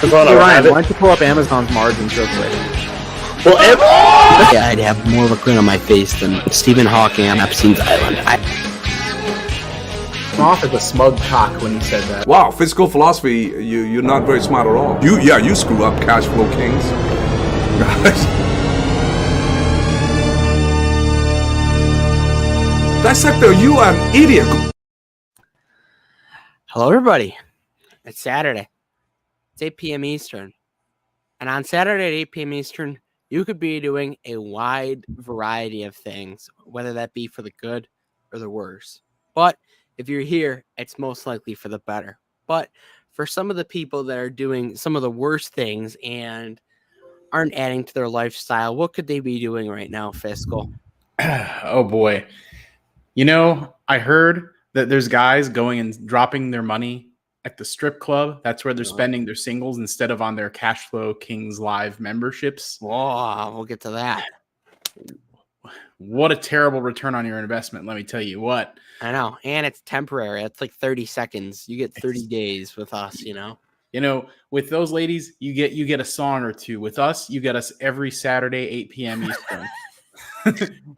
Hey, Ryan, why don't you pull up Amazon's margins real quick? Well, yeah, I'd have more of a grin on my face than Stephen Hawking on Epstein's Island. I'm off as a smug cock when you said that. Wow, fiscal philosophy, you're not very smart at all. You screw up, cash flow kings. Dissector, you are an idiot. Hello, everybody. It's Saturday. It's 8 p.m. Eastern. And on Saturday at 8 p.m. Eastern, you could be doing a wide variety of things, whether that be for the good or the worse. But if you're here, it's most likely for the better. But for some of the people that are doing some of the worst things and aren't adding to their lifestyle, what could they be doing right now, Fiscal? Oh, boy. You know, I heard that there's guys going and dropping their money at the strip club. That's where they're spending their singles instead of on their Cashflow Kings Live memberships. Whoa, we'll get to that. What a terrible return on your investment, let me tell you what. I know, and it's temporary. It's like 30 seconds. You get 30 days with us, you know. You know, with those ladies, you get a song or two. With us, you get us every Saturday, 8 p.m. Eastern.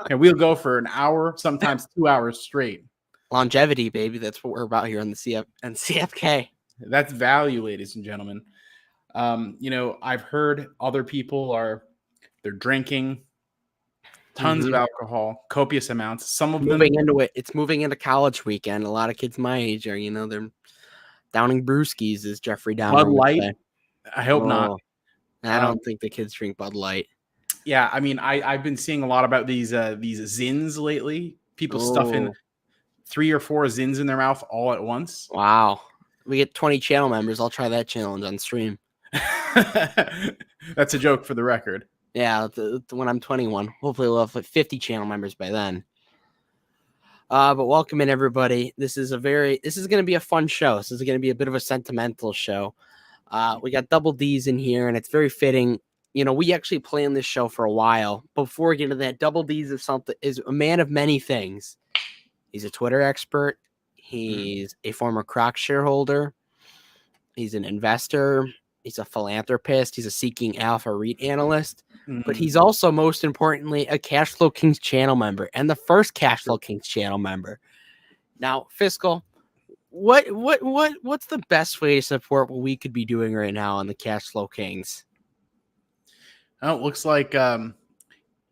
And we'll go for an hour, sometimes 2 hours straight. Longevity, baby. That's what we're about here on the CFK. That's value, ladies and gentlemen. You know, I've heard other people they're drinking tons of alcohol, copious amounts. Some of moving into it. It's moving into college weekend. A lot of kids my age are, they're downing brewskis, as Jeffrey Dahmer Bud would Light. say. I hope not. I don't think the kids drink Bud Light. Yeah, I mean, I've been seeing a lot about these Zins lately. People stuffing 3 or 4 Zins in their mouth all at once. Wow. We get 20 channel members. I'll try that challenge on stream. That's a joke for the record. Yeah, when I'm 21. Hopefully we'll have like 50 channel members by then. But welcome in, everybody. This is going to be a fun show. This is going to be a bit of a sentimental show. We got Double D's in here, and it's very fitting. You know, we actually planned this show for a while. Before we get into that, Double D's is a man of many things. He's a Twitter expert. He's a former Crocs shareholder. He's an investor. He's a philanthropist. He's a Seeking Alpha REIT analyst. But he's also, most importantly, a Cashflow Kings channel member, and the first Cashflow Kings channel member. Now, Fiscal, what's the best way to support what we could be doing right now on the Cashflow Kings? Oh, it looks like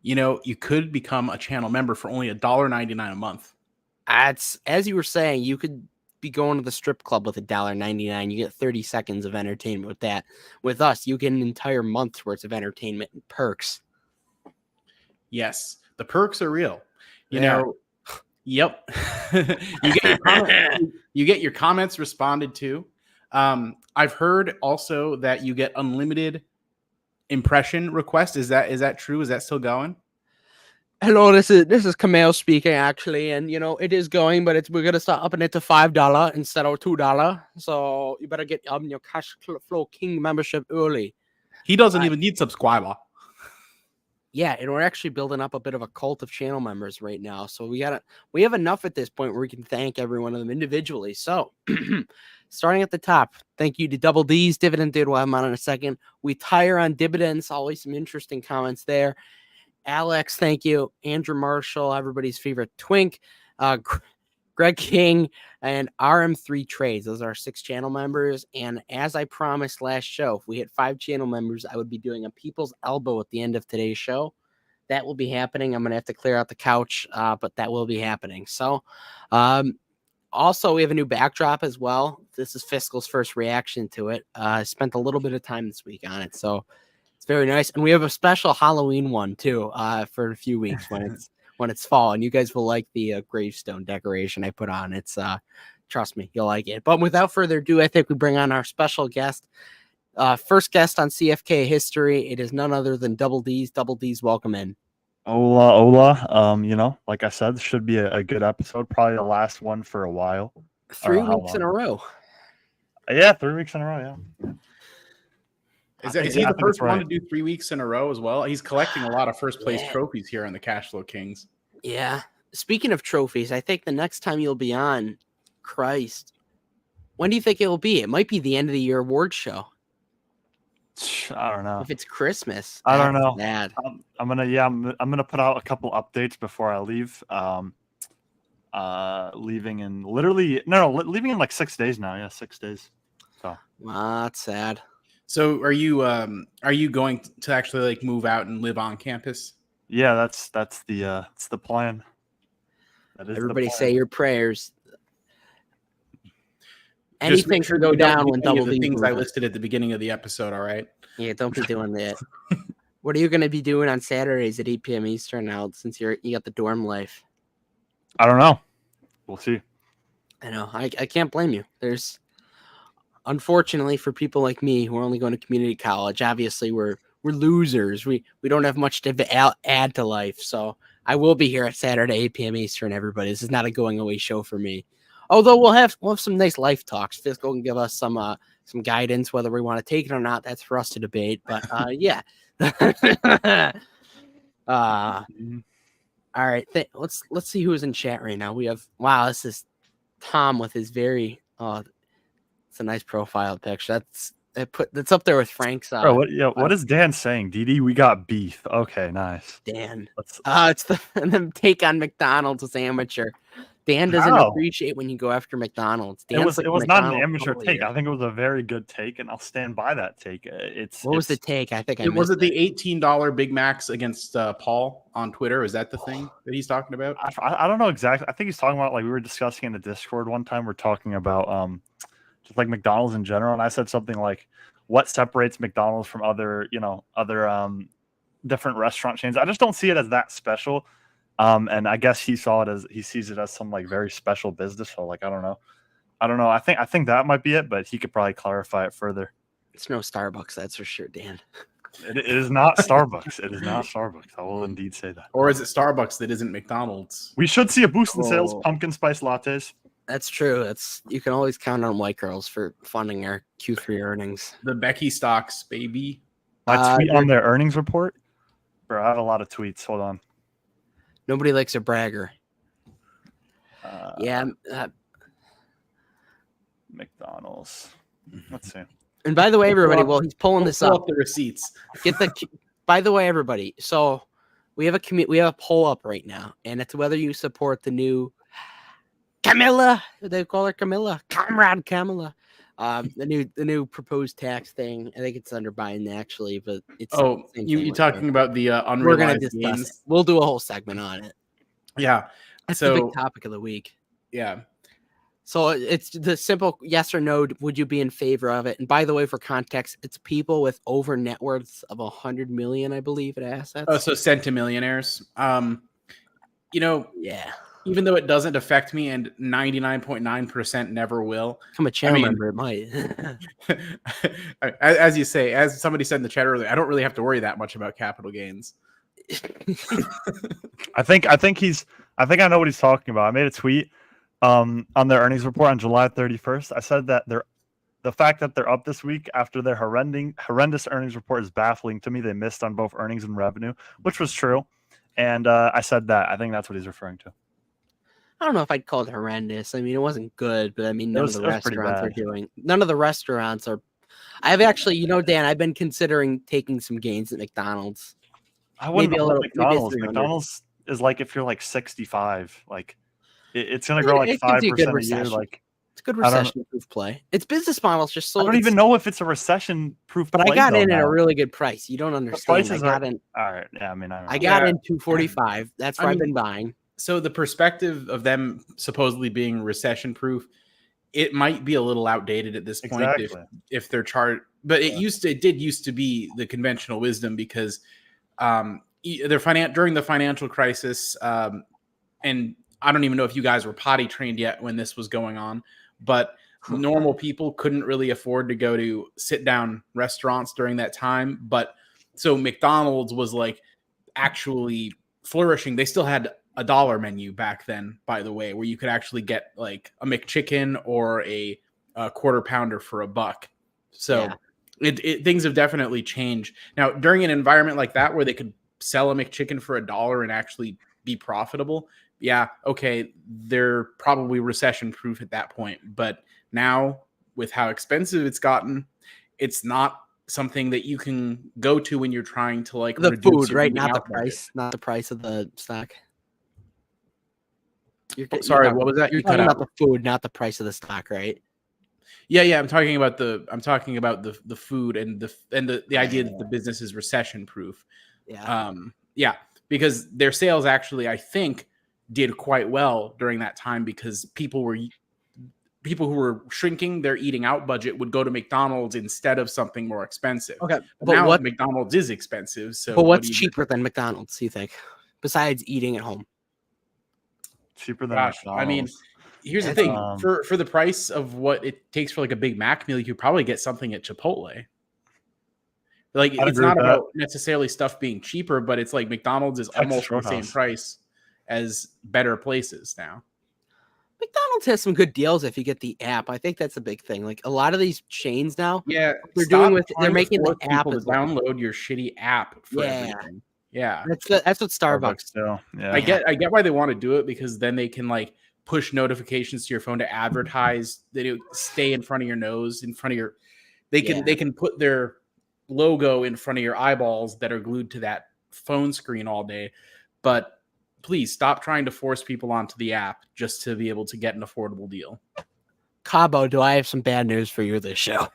you could become a channel member for only $1.99 a month. As you were saying, you could be going to the strip club with $1.99. You get 30 seconds of entertainment with that. With us, you get an entire month's worth of entertainment and perks. Yes, the perks are real. You know, yep. You get your comments responded to. I've heard also that you get unlimited impression requests. Is that true? Is that still going? Hello, this is Kamal speaking, actually, and it is going, but we're gonna start upping it to $5 instead of $2. So you better get your Cashflow King membership early. He doesn't even need subscriber. Yeah, and we're actually building up a bit of a cult of channel members right now. So we have enough at this point where we can thank every one of them individually. So starting at the top, thank you to Double D's. Dividend did, we'll have them on in a second. We tire on dividends. Always some interesting comments there. Alex, thank you. Andrew Marshall, everybody's favorite twink. Greg King, and RM3 Trades. Those are our 6 channel members. And as I promised last show, if we hit 5 channel members, I would be doing a people's elbow at the end of today's show. That will be happening. I'm going to have to clear out the couch, but that will be happening. So, also, we have a new backdrop as well. This is Fiscal's first reaction to it. I spent a little bit of time this week on it, so it's very nice. And we have a special Halloween one too for a few weeks when it's fall. And you guys will like the gravestone decoration I put on. It's trust me, you'll like it. But without further ado, I think we bring on our special guest. First guest on CFK history. It is none other than Double D's. Double D's, welcome in. Hola. Like I said, this should be a good episode. Probably the last one for a while. 3 weeks in a row. Yeah, 3 weeks in a row, yeah. Is he the first one to do 3 weeks in a row as well? He's collecting a lot of first place trophies here on the Cashflow Kings. Yeah. Speaking of trophies, I think the next time you'll be on, Christ, when do you think it will be? It might be the end of the year award show. I don't know. If it's Christmas, I don't that's know. bad. I'm gonna put out a couple updates before I leave. Leaving in leaving in like 6 days now. Yeah, 6 days. So Wow, that's sad. So are you going to actually like move out and live on campus? yeah, that's the plan. That is Everybody the plan. say your prayers. Just Anything make sure can go you don't down do when any Double of the D's things I moving. listed at the beginning of the episode. All right. Yeah, don't be doing that. What are you going to be doing on Saturdays at 8 p.m. Eastern now since you got the dorm life? I don't know. We'll see. I know. I can't blame you. There's, unfortunately, for people like me who are only going to community college, obviously we're losers. We don't have much to add to life. So I will be here at Saturday 8 p.m. Eastern. Everybody, this is not a going away show for me. Although we'll have some nice life talks. Fiscal can give us some guidance whether we want to take it or not. That's for us to debate. But yeah. All right. Let's see who's in chat right now. We have this is Tom with his very it's a nice profile picture. That's up there with Frank's. What is Dan saying? DD, we got beef. Okay, nice. Dan. It's the take on McDonald's was amateur. Dan doesn't appreciate when you go after McDonald's. It was not an amateur take. I think it was a very good take, and I'll stand by that take. What was the take? I think was it the $18 Big Macs against Paul on Twitter? Is that the thing that he's talking about? I don't know exactly. I think he's talking about, like, we were discussing in the Discord one time. We're talking about just like McDonald's in general, and I said something like, "What separates McDonald's from other different restaurant chains?" I just don't see it as that special. And I guess he sees it as some like very special business. So like, I don't know. I think that might be it, but he could probably clarify it further. It's no Starbucks, that's for sure, Dan. It is not Starbucks. It is not Starbucks. I will indeed say that. Or is it Starbucks that isn't McDonald's? We should see a boost in sales. Pumpkin spice lattes. That's true. You can always count on White Girls for funding our Q3 earnings. The Becky stocks, baby. My tweet on their earnings report. Bro, I have a lot of tweets. Hold on. Nobody likes a bragger. McDonald's. Let's see. And by the way, everybody, while he's pulling this up, the receipts. By the way, everybody. So we have a poll up right now, and it's whether you support the new Camilla. They call her Camilla, Comrade Camilla. The new proposed tax thing. I think it's under Biden actually, but it's you talking about the unrealized We're gonna discuss gains? it. We'll do a whole segment on it. Yeah, that's the big topic of the week. Yeah. So it's the simple yes or no. Would you be in favor of it? And by the way, for context, it's people with over net worths of 100 million, I believe, in assets. Oh, so centimillionaires. Yeah. Even though it doesn't affect me, and 99.9% never will. I'm a channel member. It might. As you say, as somebody said in the chat earlier, I don't really have to worry that much about capital gains. I think I know what he's talking about. I made a tweet on their earnings report on July 31st. I said that the fact that they're up this week after their horrendous earnings report is baffling to me. They missed on both earnings and revenue, which was true. And I said that. I think that's what he's referring to. I don't know if I'd call it horrendous. I mean, it wasn't good, but I mean, none of the restaurants are. I've actually, Dan, I've been considering taking some gains at McDonald's. I wouldn't hold McDonald's. McDonald's is like if you're like 65, like it's going to grow like 5% a year. Like it's a good recession-proof play. Its business model is just so. I don't even know if it's a recession-proof. But I got in at a really good price. You don't understand. I got in. All right. Yeah, I mean, I got in 245. That's where I've been buying. So the perspective of them supposedly being recession-proof, it might be a little outdated at this point if their chart. But it did used to be the conventional wisdom because during the financial crisis, and I don't even know if you guys were potty trained yet when this was going on, but normal people couldn't really afford to go to sit-down restaurants during that time. But so McDonald's was like actually flourishing. They still had a dollar menu back then, by the way, where you could actually get like a McChicken or a quarter pounder for $1. So things have definitely changed. Now, during an environment like that where they could sell a McChicken for $1 and actually be profitable, yeah, okay, they're probably recession proof at that point. But now, with how expensive it's gotten, it's not something that you can go to when you're trying to like The reduce food, your right? eating Not the out budget. price, not the price of the stock. Sorry, what was that? You're You cut talking about out. the food, not the price of the stock, right? Yeah. I'm talking about the food and the idea that the business is recession proof. Yeah. Yeah, because their sales actually, I think, did quite well during that time because people who were shrinking their eating out budget would go to McDonald's instead of something more expensive. Okay, But but now what? McDonald's is expensive. So But what what's do you cheaper than McDonald's? Do you think, besides eating at home? Cheaper than Gosh, I mean, McDonald's. here's the That's thing: for the price of what it takes for like a Big Mac meal, you could probably get something at Chipotle. Like I'd it's agree not with that. about necessarily stuff being cheaper, but it's like McDonald's is Texas almost the same Roadhouse. price as better places now. McDonald's has some good deals if you get the app. I think that's a big thing. Like a lot of these chains now, Yeah, they're stop doing with they're trying to making the force app people as to well. download your shitty app for Yeah. everything. Yeah, That's what Starbucks. Still, yeah. I get why they want to do it because then they can like push notifications to your phone to advertise. They do stay in front of your nose, in front of your. They can put their logo in front of your eyeballs that are glued to that phone screen all day. But please stop trying to force people onto the app just to be able to get an affordable deal. Cabo, do I have some bad news for you this show?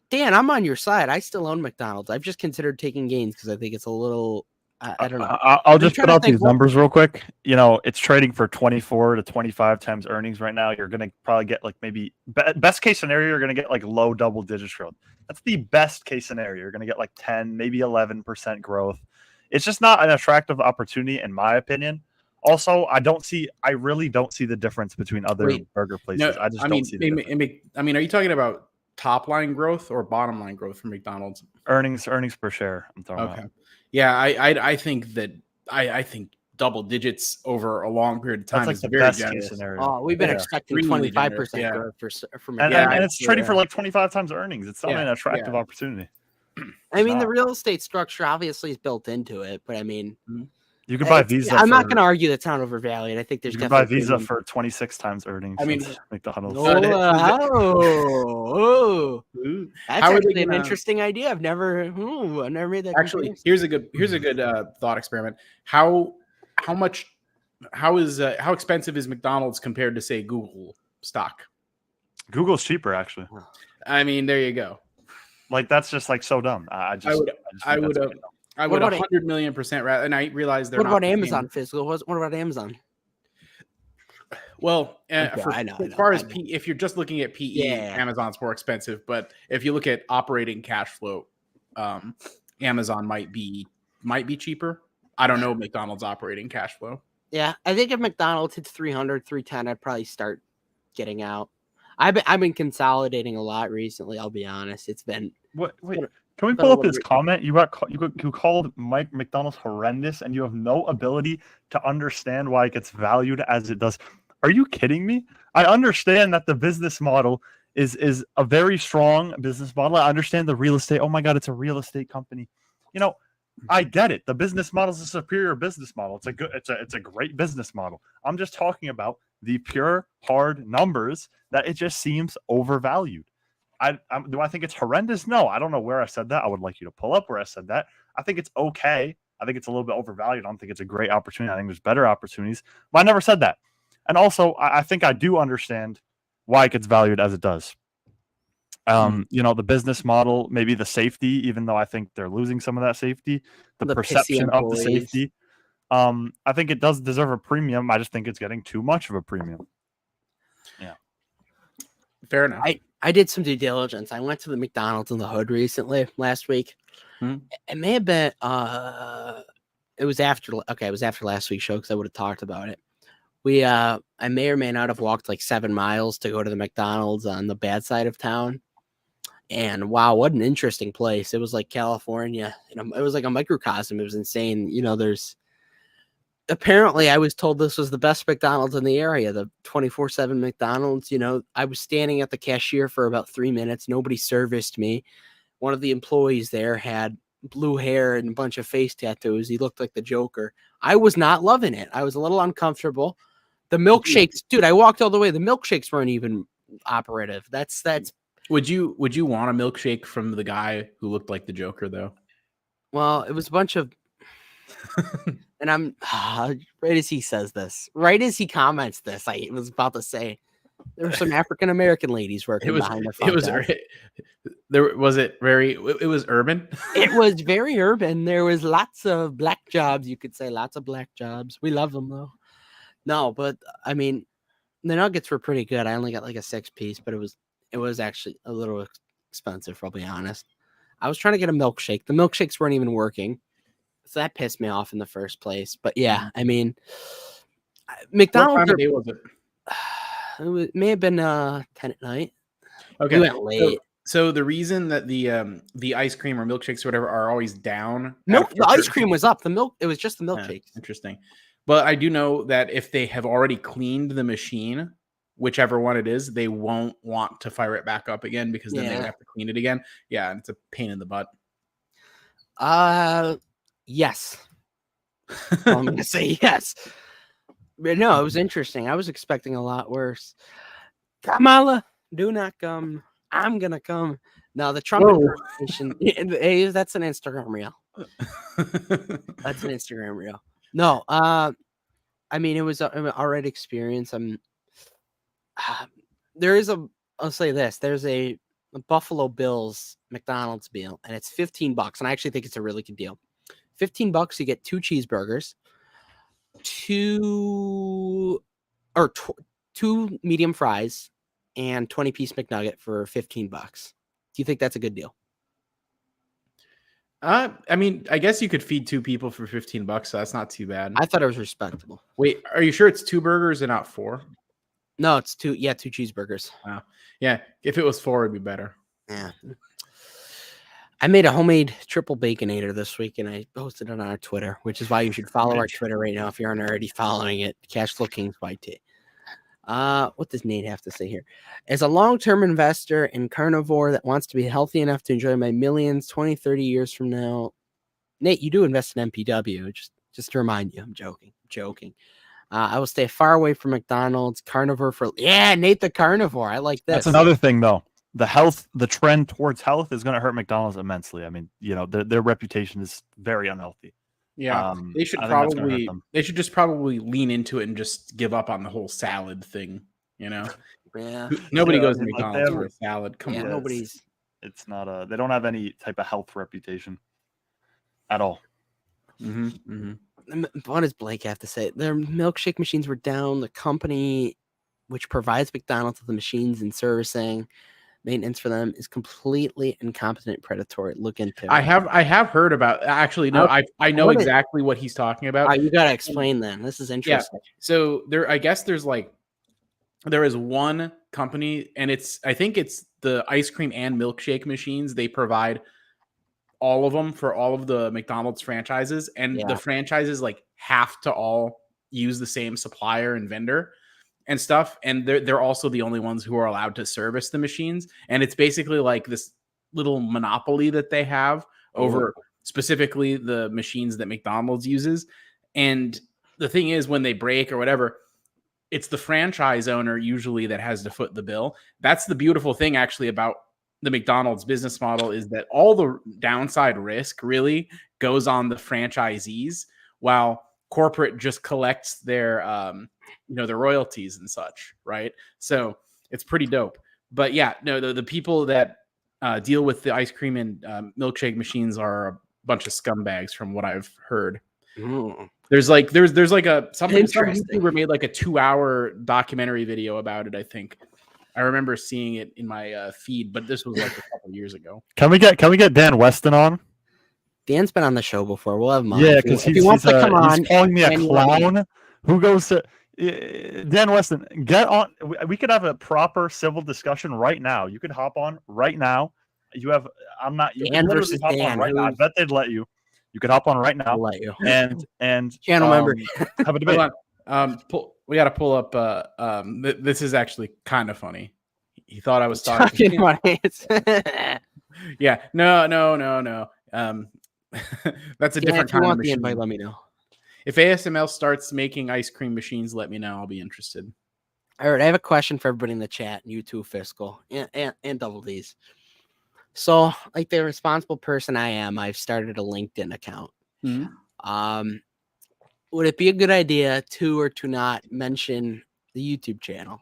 Dan, I'm on your side. I still own McDonald's. I've just considered taking gains because I think it's a little. I don't know. I'll just trying put to out think these what- numbers real quick. You know, it's trading for 24 to 25 times earnings right now. You're going to probably get like maybe best case scenario, you're going to get like low double digits growth. That's the best case scenario. You're going to get like 10, maybe 11% growth. It's just not an attractive opportunity, in my opinion. Also, I really don't see the difference between other burger places. I just don't see the difference. I mean, are you talking about top line growth or bottom line growth for McDonald's? Earnings per share. I'm talking about. Yeah, I think that I think double digits over a long period of time That's like is the very best generous. case scenario. Oh, we've been Yeah. expecting Really 25% generous, growth for And, McDonald's. and it's trading for like 25 times earnings. It's not Yeah, an attractive opportunity. I mean, the not. real estate structure obviously is built into it, but I mean, You can buy Visa. I'm not going to argue that's not overvalued. I think there's You can buy definitely Visa for 26 times earnings. I mean, since McDonald's. That's How are they actually an gonna- interesting idea. I've never made that. Actually, comparison. here's a good thought experiment. How expensive is McDonald's compared to say Google stock? Google's cheaper, actually. I mean, there you go. Like that's just like so dumb. I would What 100 million% rather. And I realize they're What not about the same. Amazon Fiscal? What about Amazon? Well, I know. if you're just looking at PE, Yeah. Amazon's more expensive. But if you look at operating cash flow, Amazon might be cheaper. I don't know McDonald's operating cash flow. Yeah, I think if McDonald's hits 300, 310, I'd probably start getting out. I've been consolidating a lot recently. I'll be honest. It's been Wait, can we pull up his comment? You called Mike McDonald's horrendous, and you have no ability to understand why it gets valued as it does. Are you kidding me? I understand that the business model is a very strong business model. I understand the real estate. Oh my God, it's a real estate company. You know, I get it. The business model is a superior business model. It's a great business model. I'm just talking about the pure hard numbers that it just seems overvalued. Do I think it's horrendous? No, I don't know where I said that. I would like you to pull up where I said that. I think it's okay. I think it's a little bit overvalued. I don't think it's a great opportunity. I think there's better opportunities, but I never said that. And also, I think I do understand why it gets valued as it does. You know, the business model, maybe the safety, even though I think they're losing some of that safety, the perception of the safety. I think it does deserve a premium. I just think it's getting too much of a premium. Yeah. Fair enough. I did some due diligence. I went to the McDonald's in the hood last week. It may have been it was after last week's show because I would have talked about it. I may or may not have walked like 7 miles to go to the McDonald's on the bad side of town. And wow, what an interesting place. It was like California. It was like a microcosm. It was insane. You know, apparently I was told this was the best McDonald's in the area, the 24/7 McDonald's. You know, I was standing at the cashier for about 3 minutes. Nobody serviced me. One of the employees there had blue hair and a bunch of face tattoos. He looked like the Joker. I was not loving it. I was a little uncomfortable. The milkshakes, dude, I walked all the way. The milkshakes weren't even operative. That's Would you want a milkshake from the guy who looked like the Joker though? Well, it was a bunch of, and I'm right as he says this, right as he comments this, I was about to say there were some African American ladies working behind the front desk. There was it was urban. It was very urban. There was lots of black jobs. You could say lots of black jobs. We love them though. No, but I mean, the nuggets were pretty good. I only got like a 6-piece, but it was actually a little expensive, I'll be honest. I was trying to get a milkshake. The milkshakes weren't even working. So that pissed me off in the first place. But yeah, I mean, McDonald's. What time of day was it? It may have been 10 at night. Okay. We went late. So the reason that the ice cream or milkshakes or whatever are always down. The ice cream was up. It was just the milkshakes. Interesting. But I do know that if they have already cleaned the machine, whichever one it is, they won't want to fire it back up again because then they would have to clean it again. Yeah, and it's a pain in the butt. Yes. I'm gonna say yes. But no, it was interesting. I was expecting a lot worse. Kamala, do not come. I'm gonna come. No, the Trump impersonation. That's an Instagram reel. That's an Instagram reel. No, I mean it was an already experience. I'll say this. There's a Buffalo Bills McDonald's meal, and it's $15, and I actually think it's a really good deal. $15, you get 2 cheeseburgers, 2 medium fries, and 20-piece McNugget for $15. Do you think that's a good deal? I mean, I guess you could feed 2 people for $15, so that's not too bad. I thought it was respectable. Wait, are you sure it's 2 burgers and not 4? No, it's 2. Yeah, 2 cheeseburgers. Wow. Yeah, if it was 4, it'd be better. Yeah. I made a homemade triple baconator this week, and I posted it on our Twitter, which is why you should follow our Twitter right now if you aren't already following it. Cashflow Kings YT. What does Nate have to say here? As a long-term investor and carnivore that wants to be healthy enough to enjoy my millions 20, 30 years from now, Nate, you do invest in MPW. Just to remind you, I'm joking. I will stay far away from McDonald's. Carnivore Nate the carnivore. I like this. That's another thing, though. The trend towards health is going to hurt McDonald's immensely. I mean, their reputation is very unhealthy. Yeah, they should just probably lean into it and just give up on the whole salad thing. Yeah, nobody goes to McDonald's for a salad. Come on, nobody's. It's not they don't have any type of health reputation at all. What does Blake have to say? Their milkshake machines were down. The company which provides McDonald's with the machines and servicing maintenance for them is completely incompetent, predatory. Look into it. I have heard about. Actually, no, I know exactly what he's talking about. You got to explain then. This is interesting. Yeah. So I guess there is one company, and I think it's the ice cream and milkshake machines. They provide all of them for all of the McDonald's franchises, and the franchises have to all use the same supplier and vendor and stuff, and they're also the only ones who are allowed to service the machines, and it's basically like this little monopoly that they have over specifically the machines that McDonald's uses. And the thing is, when they break or whatever, it's the franchise owner usually that has to foot the bill. That's the beautiful thing actually about the McDonald's business model, is that all the downside risk really goes on the franchisees, while corporate just collects their their royalties and such, right? So it's pretty dope. But yeah, no, the people that deal with the ice cream and milkshake machines are a bunch of scumbags, from what I've heard. There's like a some YouTuber made like a 2-hour documentary video about it. I think I remember seeing it in my feed, but this was like a couple years ago. Can we get Dan Weston on? Dan's been on the show before. We'll have him on. Yeah, because he wants to come on. He's calling me a clown. Who goes to Dan Weston? Get on. We could have a proper civil discussion right now. You could hop on right now. You have. I'm not. You can literally hop on right now. I bet they'd let you. You could hop on right now. I'll let you. And channel member. Have a debate. We got to pull up. This is actually kind of funny. He thought I was talking. Yeah. No. That's a different kind of machine. If you want the invite, let me know. If ASML starts making ice cream machines, let me know. I'll be interested. All right, I have a question for everybody in the chat, you too, Fiscal, and Double D's. So, like the responsible person I am, I've started a LinkedIn account. Would it be a good idea to or to not mention the YouTube channel?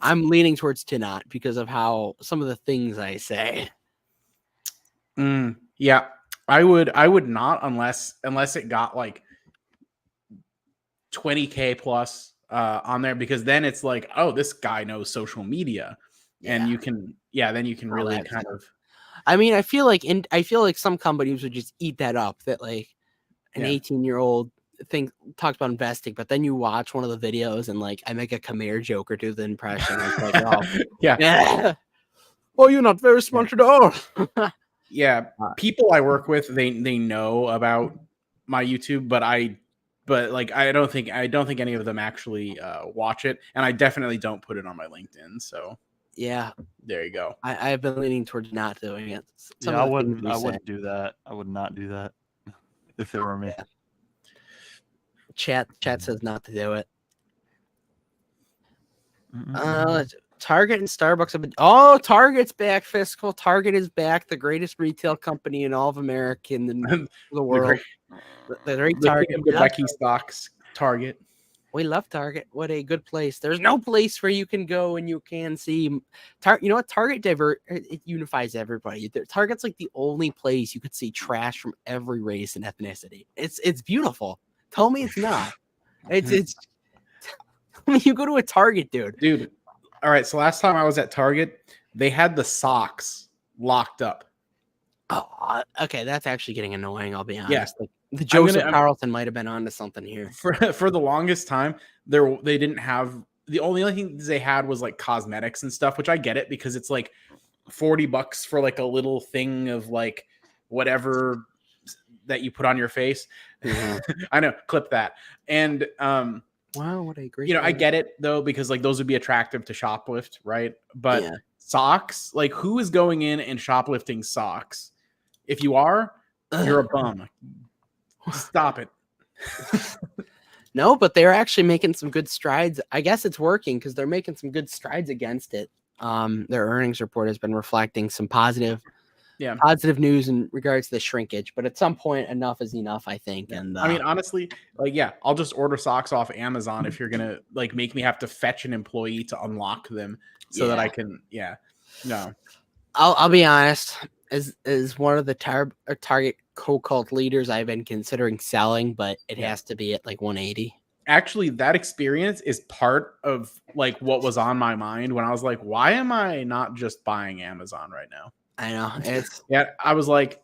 I'm leaning towards to not because of how some of the things I say. Yeah, I would not unless it got like 20K plus on there, because then it's like, oh, this guy knows social media, and you can then you can really kind of. I mean, I feel like some companies would just eat that up. That like an 18-year-old talks about investing, but then you watch one of the videos and like I make a Khmer joke or do the impression. It's like, oh, yeah. Oh, you're not very smart at all. Yeah, people I work with, they know about my YouTube, but I don't think any of them actually watch it, and I definitely don't put it on my LinkedIn. So yeah, there you go. I've been leaning towards not doing it. I wouldn't do that. I would not do that if it were me. Chat says not to do it. Target and Starbucks have been. Oh, Target's back, Fiscal. Target is back, the greatest retail company in all of America in the world. The great Target. The Becky stocks, Target. We love Target. What a good place. There's no place where you can go and you can see. You know what? Target it unifies everybody. Target's like the only place you could see trash from every race and ethnicity. It's beautiful. Tell me it's not. It's. You go to a Target, dude. All right, so last time I was at Target, they had the socks locked up. Oh, okay, that's actually getting annoying. I'll be honest. Yeah. Like, the Joseph Carlton might have been onto something here. For the longest time, they didn't have, the only thing they had was like cosmetics and stuff, which I get it because it's like $40 for like a little thing of like whatever that you put on your face. Mm-hmm. I know, clip that. And wow, what a great! I get it though, because like those would be attractive to shoplift, right? But socks, like who is going in and shoplifting socks? If you are, you're a bum. Stop it. No, but they're actually making some good strides. I guess it's working because they're making some good strides against it. Their earnings report has been reflecting some positive news in regards to the shrinkage, but at some point enough is enough, I think. And I mean, honestly, like, I'll just order socks off Amazon if you're gonna like make me have to fetch an employee to unlock them so that I can. No, I'll be honest. As one of the Target co-cult leaders, I've been considering selling, but it has to be at like 180. Actually, that experience is part of like what was on my mind when I was like, why am I not just buying Amazon right now? I know it's I was like,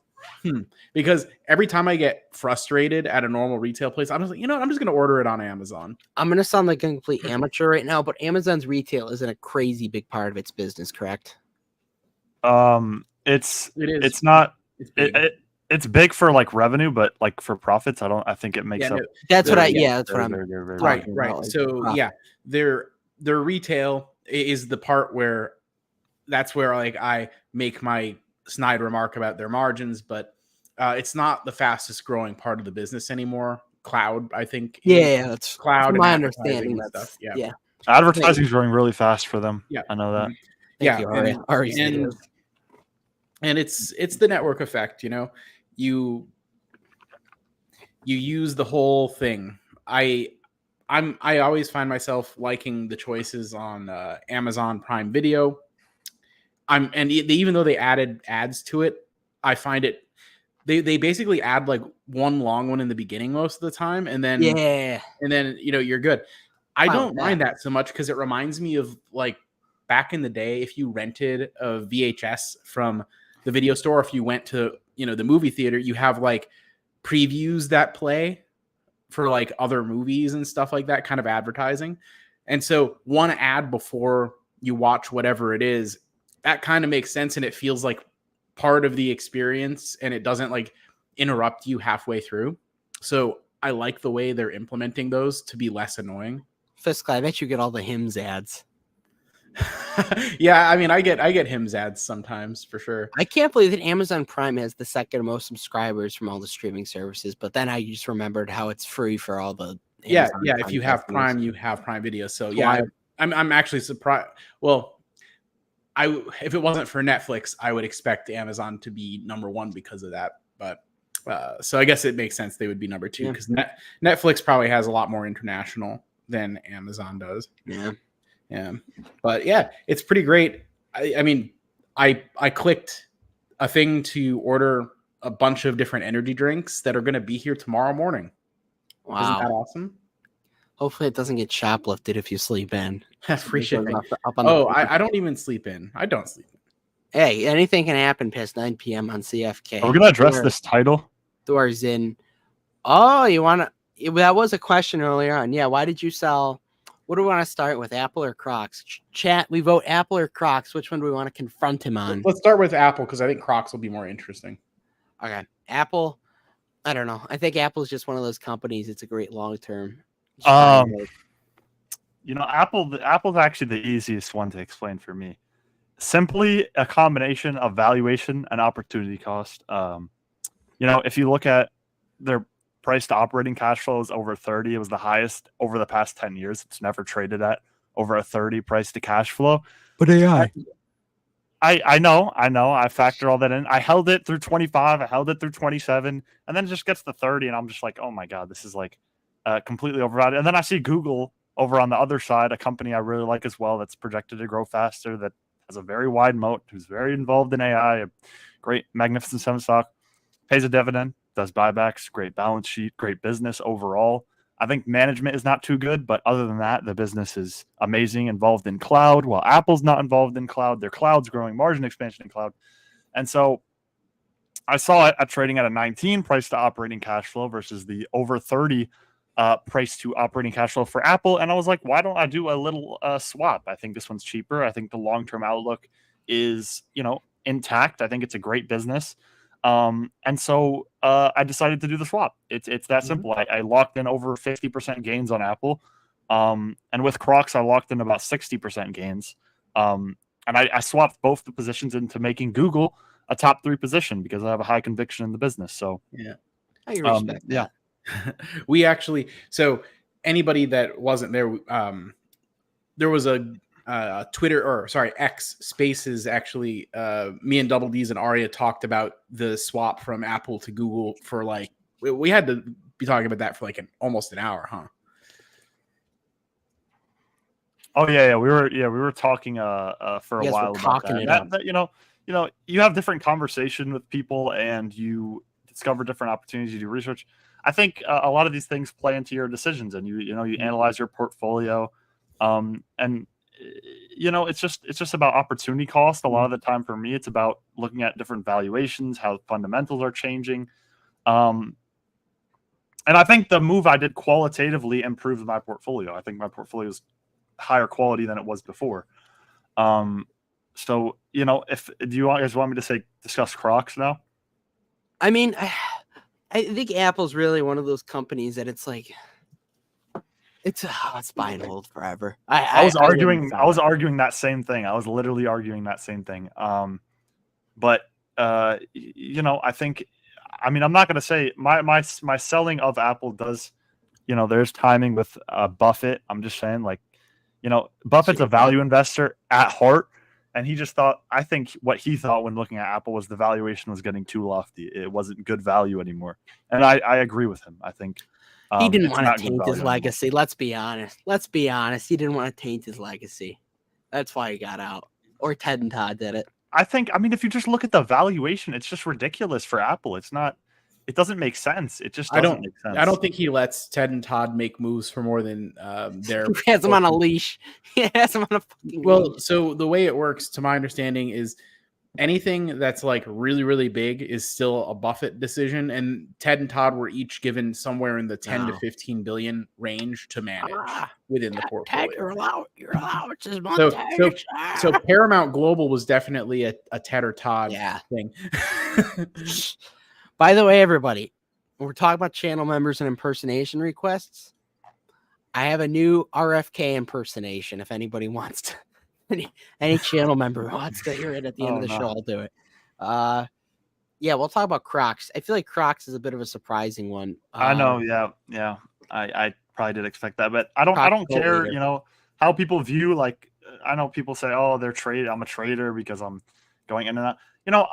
because every time I get frustrated at a normal retail place, I'm just like, I'm just gonna order it on Amazon. I'm gonna sound like a complete amateur right now, but Amazon's retail isn't a crazy big part of its business, correct? It's not. It's big for like revenue, but like for profits, I think it makes up. That's what I'm right. So their retail is the part where that's where like I make my snide remark about their margins, but it's not the fastest growing part of the business anymore. Cloud, I think. That's cloud. My understanding. Stuff. Advertising is growing really fast for them. Yeah, I know that. And it's the network effect. You use the whole thing. I always find myself liking the choices on Amazon Prime Video. Even though they added ads to it, I find it they basically add like one long one in the beginning most of the time, and then you're good. I don't mind that so much because it reminds me of like back in the day, if you rented a VHS from the video store, if you went to the movie theater, you have like previews that play for like other movies and stuff like that, kind of advertising. And so one ad before you watch whatever it is, that kind of makes sense, and it feels like part of the experience, and it doesn't like interrupt you halfway through. So I like the way they're implementing those to be less annoying. Fiscal, I bet you get all the Hims ads. Yeah, I mean, I get Hims ads sometimes for sure. I can't believe that Amazon Prime has the second most subscribers from all the streaming services, but then I just remembered how it's free for all the Amazon Prime if you have Prime, you have Prime Video. So I'm actually surprised. Well, if it wasn't for Netflix, I would expect Amazon to be number one because of that. But so I guess it makes sense they would be number two because Netflix probably has a lot more international than Amazon does. Yeah. But yeah, it's pretty great. I mean, I clicked a thing to order a bunch of different energy drinks that are going to be here tomorrow morning. Wow. Isn't that awesome? Hopefully it doesn't get shoplifted if you sleep in. Free shipping. I don't even sleep in. I don't sleep in. Hey, anything can happen past 9 p.m. on CFK. Are we going to address this title? Doors in. Oh, you want to? That was a question earlier on. Yeah, why did you sell? What do we want to start with, Apple or Crocs? Chat, we vote Apple or Crocs. Which one do we want to confront him on? Let's start with Apple because I think Crocs will be more interesting. Okay, Apple. I don't know. I think Apple's just one of those companies. It's a great long term. You know, Apple's actually the easiest one to explain for me. Simply a combination of valuation and opportunity cost. You know, if you look at their price to operating cash flow is over 30. It was the highest over the past 10 years. It's never traded at over a 30 price to cash flow. But AI. I know. I factor all that in. I held it through 25. I held it through 27. And then it just gets to 30. And I'm just like, oh my God, this is like completely overvalued. And then I see Google over on the other side, a company I really like as well that's projected to grow faster, that has a very wide moat, who's very involved in AI, a great Magnificent Seven stock, pays a dividend, does buybacks, great balance sheet, great business overall. I think management is not too good, but other than that, the business is amazing, involved in cloud, while Apple's not involved in cloud. Their cloud's growing, margin expansion in cloud. And so I saw it at trading at a 19 price to operating cash flow versus the over 30 price to operating cash flow for Apple. And I was like, why don't I do a little swap? I think this one's cheaper. I think the long-term outlook is, you know, intact. I think it's a great business. And so I decided to do the swap. It's that simple. I locked in over 50% gains on Apple. And with Crocs, I locked in about 60% gains. And I swapped both the positions into making Google a top 3 position because I have a high conviction in the business. So yeah, I respect that. Yeah. We actually, so anybody that wasn't there, there was a X Spaces. Actually, me and Double D's and Aria talked about the swap from Apple to Google for like, we had to be talking about that for like almost an hour, huh? Oh yeah. We were talking for a while about that. You have different conversation with people and you discover different opportunities. You do research. I think a lot of these things play into your decisions, and you analyze your portfolio, and it's just about opportunity cost. A lot of the time for me, it's about looking at different valuations, how fundamentals are changing, and I think the move I did qualitatively improved my portfolio. I think my portfolio is higher quality than it was before. So if do you guys want me to discuss Crocs now? I mean, I think Apple's really one of those companies that it's like it's buy and hold forever. I was arguing that same thing. I was literally arguing that same thing. But I think, I mean, I'm not going to say my selling of Apple does, there's timing with Buffett. I'm just saying, like, Buffett's a value investor at heart. And he just thought, I think what he thought when looking at Apple was the valuation was getting too lofty. It wasn't good value anymore. And I agree with him. I think he didn't want to taint his legacy. Anymore. Let's be honest. He didn't want to taint his legacy. That's why he got out. Or Ted and Todd did it. I mean, if you just look at the valuation, it's just ridiculous for Apple. It doesn't make sense. It just doesn't make sense. I don't think he lets Ted and Todd make moves for more than their. He has them on a leash. He has them on a fucking leash. So the way it works, to my understanding, is anything that's like really, really big is still a Buffett decision. And Ted and Todd were each given somewhere in the 10 to 15 billion range to manage within the portfolio. Ted, you're allowed. So Paramount Global was definitely a Ted or Todd thing. By the way, everybody, when we're talking about channel members and impersonation requests, I have a new RFK impersonation. If anybody wants to, any channel member wants to hear it at the end of the show, I'll do it. Yeah, we'll talk about Crocs. I feel like Crocs is a bit of a surprising one. I know. Yeah. I probably did expect that, but I don't care, how people view, like, I know people say, oh, I'm a trader because I'm going in and out.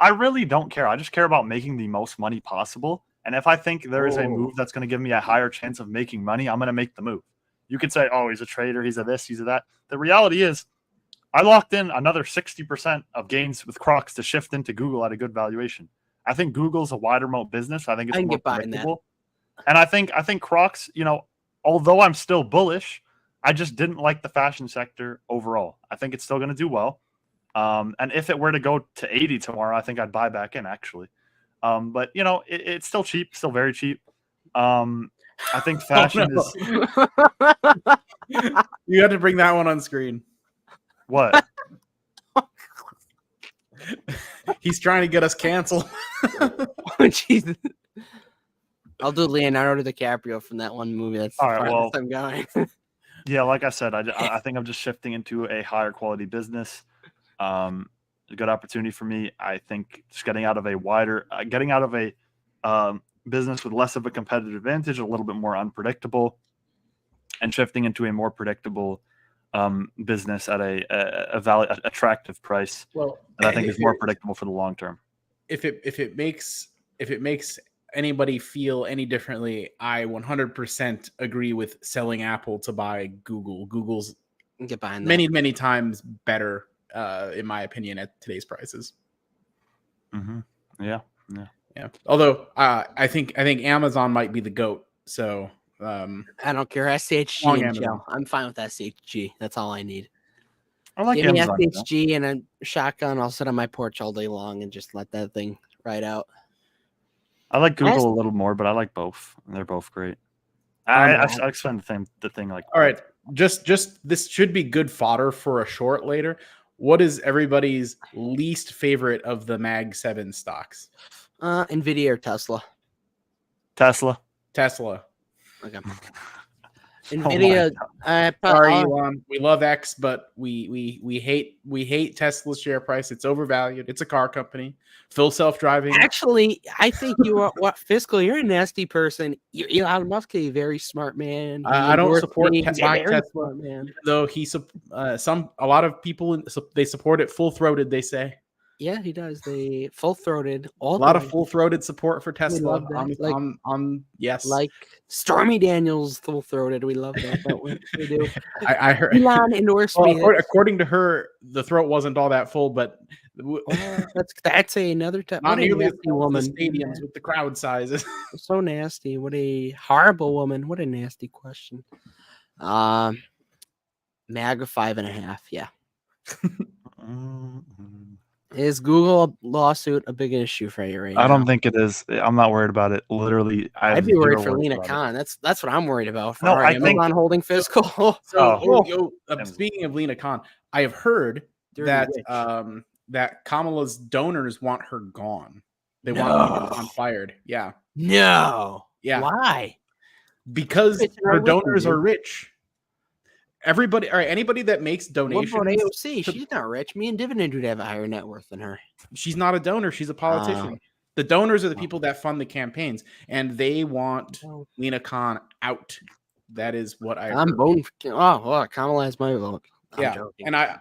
I really don't care. I just care about making the most money possible. And if I think there is a move that's going to give me a higher chance of making money, I'm going to make the move. You could say, oh, he's a trader, he's a this, he's a that. The reality is, I locked in another 60% of gains with Crocs to shift into Google at a good valuation. I think Google's a wider moat business. I think it's more predictable. And I think Crocs, although I'm still bullish, I just didn't like the fashion sector overall. I think it's still going to do well. And if it were to go to 80 tomorrow, I think I'd buy back in, actually. But, it's still cheap, still very cheap. I think fashion is... You had to bring that one on screen. What? He's trying to get us canceled. Oh, Jesus. I'll do Leonardo DiCaprio from that one movie. That's all right. Well, I'm going. Yeah, like I said, I think I'm just shifting into a higher quality business. A good opportunity for me. I think just getting out of a business with less of a competitive advantage, a little bit more unpredictable, and shifting into a more predictable business at a attractive price. Well, that I think is more predictable for the long term. If it makes anybody feel any differently, I 100% agree with selling Apple to buy Google. Google's get behind that. many times better, in my opinion, at today's prices. Mm-hmm. Yeah. Although I think Amazon might be the GOAT. So I don't care. SHG and Joe. I'm fine with SHG. That's all I need. I like Give me Amazon, SHG and a shotgun. I'll sit on my porch all day long and just let that thing ride out. I like Google a little more, but I like both. They're both great. I explained the thing like. All right, just this should be good fodder for a short later. What is everybody's least favorite of the Mag 7 stocks? Nvidia or Tesla? Tesla. Okay. Nvidia. Sorry, Elon. We love X, but we hate Tesla's share price. It's overvalued. It's a car company. Full self-driving. Actually, I think you are Fiscal. You're a nasty person. Elon Musk is a very smart man. I don't support Tesla, man. Though a lot of people they support it full-throated. They say. Yeah, he does. They full-throated. A lot of full-throated support for Tesla. Yes, like Stormy Daniels full-throated. We love that. Don't we? We do. I heard Elon endorsed me. According to her, the throat wasn't all that full, but that's another time. Not nearly as woman. The stadiums with the crowd sizes. So nasty. What a horrible woman. What a nasty question. MAGA 5.5. Yeah. Is Google lawsuit a big issue for you right now? I don't think it is. I'm not worried about it. Literally, I'd be worried for Lena Khan. That's what I'm worried about. For I think on holding Fiscal. Speaking of Lena Khan, I have heard that that Kamala's donors want her gone. They want Lena Khan fired. Yeah. No. Yeah. Why? Because her donors are rich. Everybody, all right, anybody that makes donations. What about AOC? She's not rich. Me and Dividend would have a higher net worth than her. She's not a donor. She's a politician. The donors are the people that fund the campaigns, and they want Lena Khan out. That is what I'm voting for. Well, Kamala has my vote. I'm joking. And I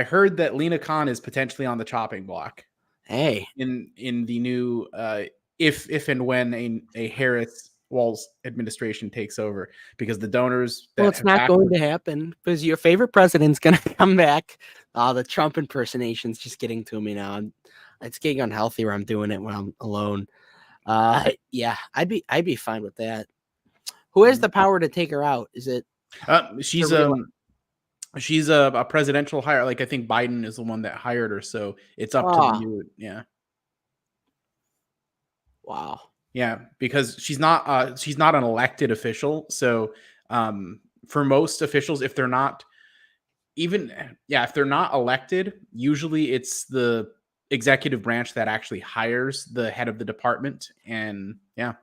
heard that Lena Khan is potentially on the chopping block. Hey, in the new if and when a Harris Walz administration takes over, because the donors it's not going to happen because your favorite president's going to come back. The Trump impersonation's just getting to me now. It's getting unhealthy where I'm doing it when I'm alone. Yeah, I'd be fine with that. Who has the power to take her out? Is it she's a presidential hire. Like, I think Biden is the one that hired her, so it's up to the new. Wow. Yeah, because she's not an elected official. So for most officials, if they're not elected, usually it's the executive branch that actually hires the head of the department. And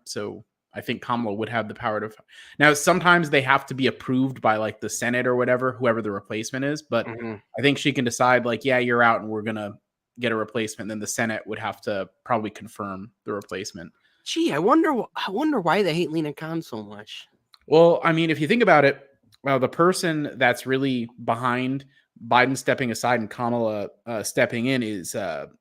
so I think Kamala would have the power to. Now, sometimes they have to be approved by like the Senate or whoever the replacement is. But I think she can decide like, yeah, you're out and we're going to get a replacement. Then the Senate would have to probably confirm the replacement. Gee, I wonder why they hate Lena Khan so much. Well, I mean, if you think about it, well, the person that's really behind Biden stepping aside and Kamala stepping in is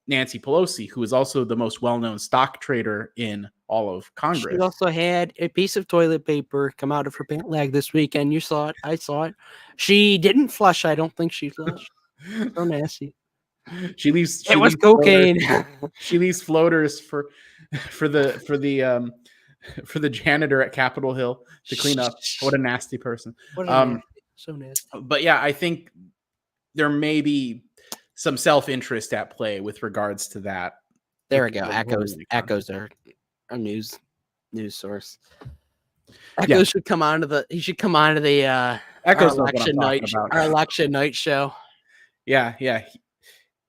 Nancy Pelosi, who is also the most well-known stock trader in all of She Congress. also had a piece of toilet paper come out of her pant leg this weekend. You saw it. I saw it. She didn't flush. I don't think she flushed. So nasty. She leaves. It was cocaine. She leaves floaters for the for the janitor at Capitol Hill to clean up. What a nasty person. What a nasty. So nasty. But yeah, I think there may be some self-interest at play with regards to that. There we go. Echoes are a news source. Echoes should come on to the. He should come on to the Echoes our election night show. Yeah.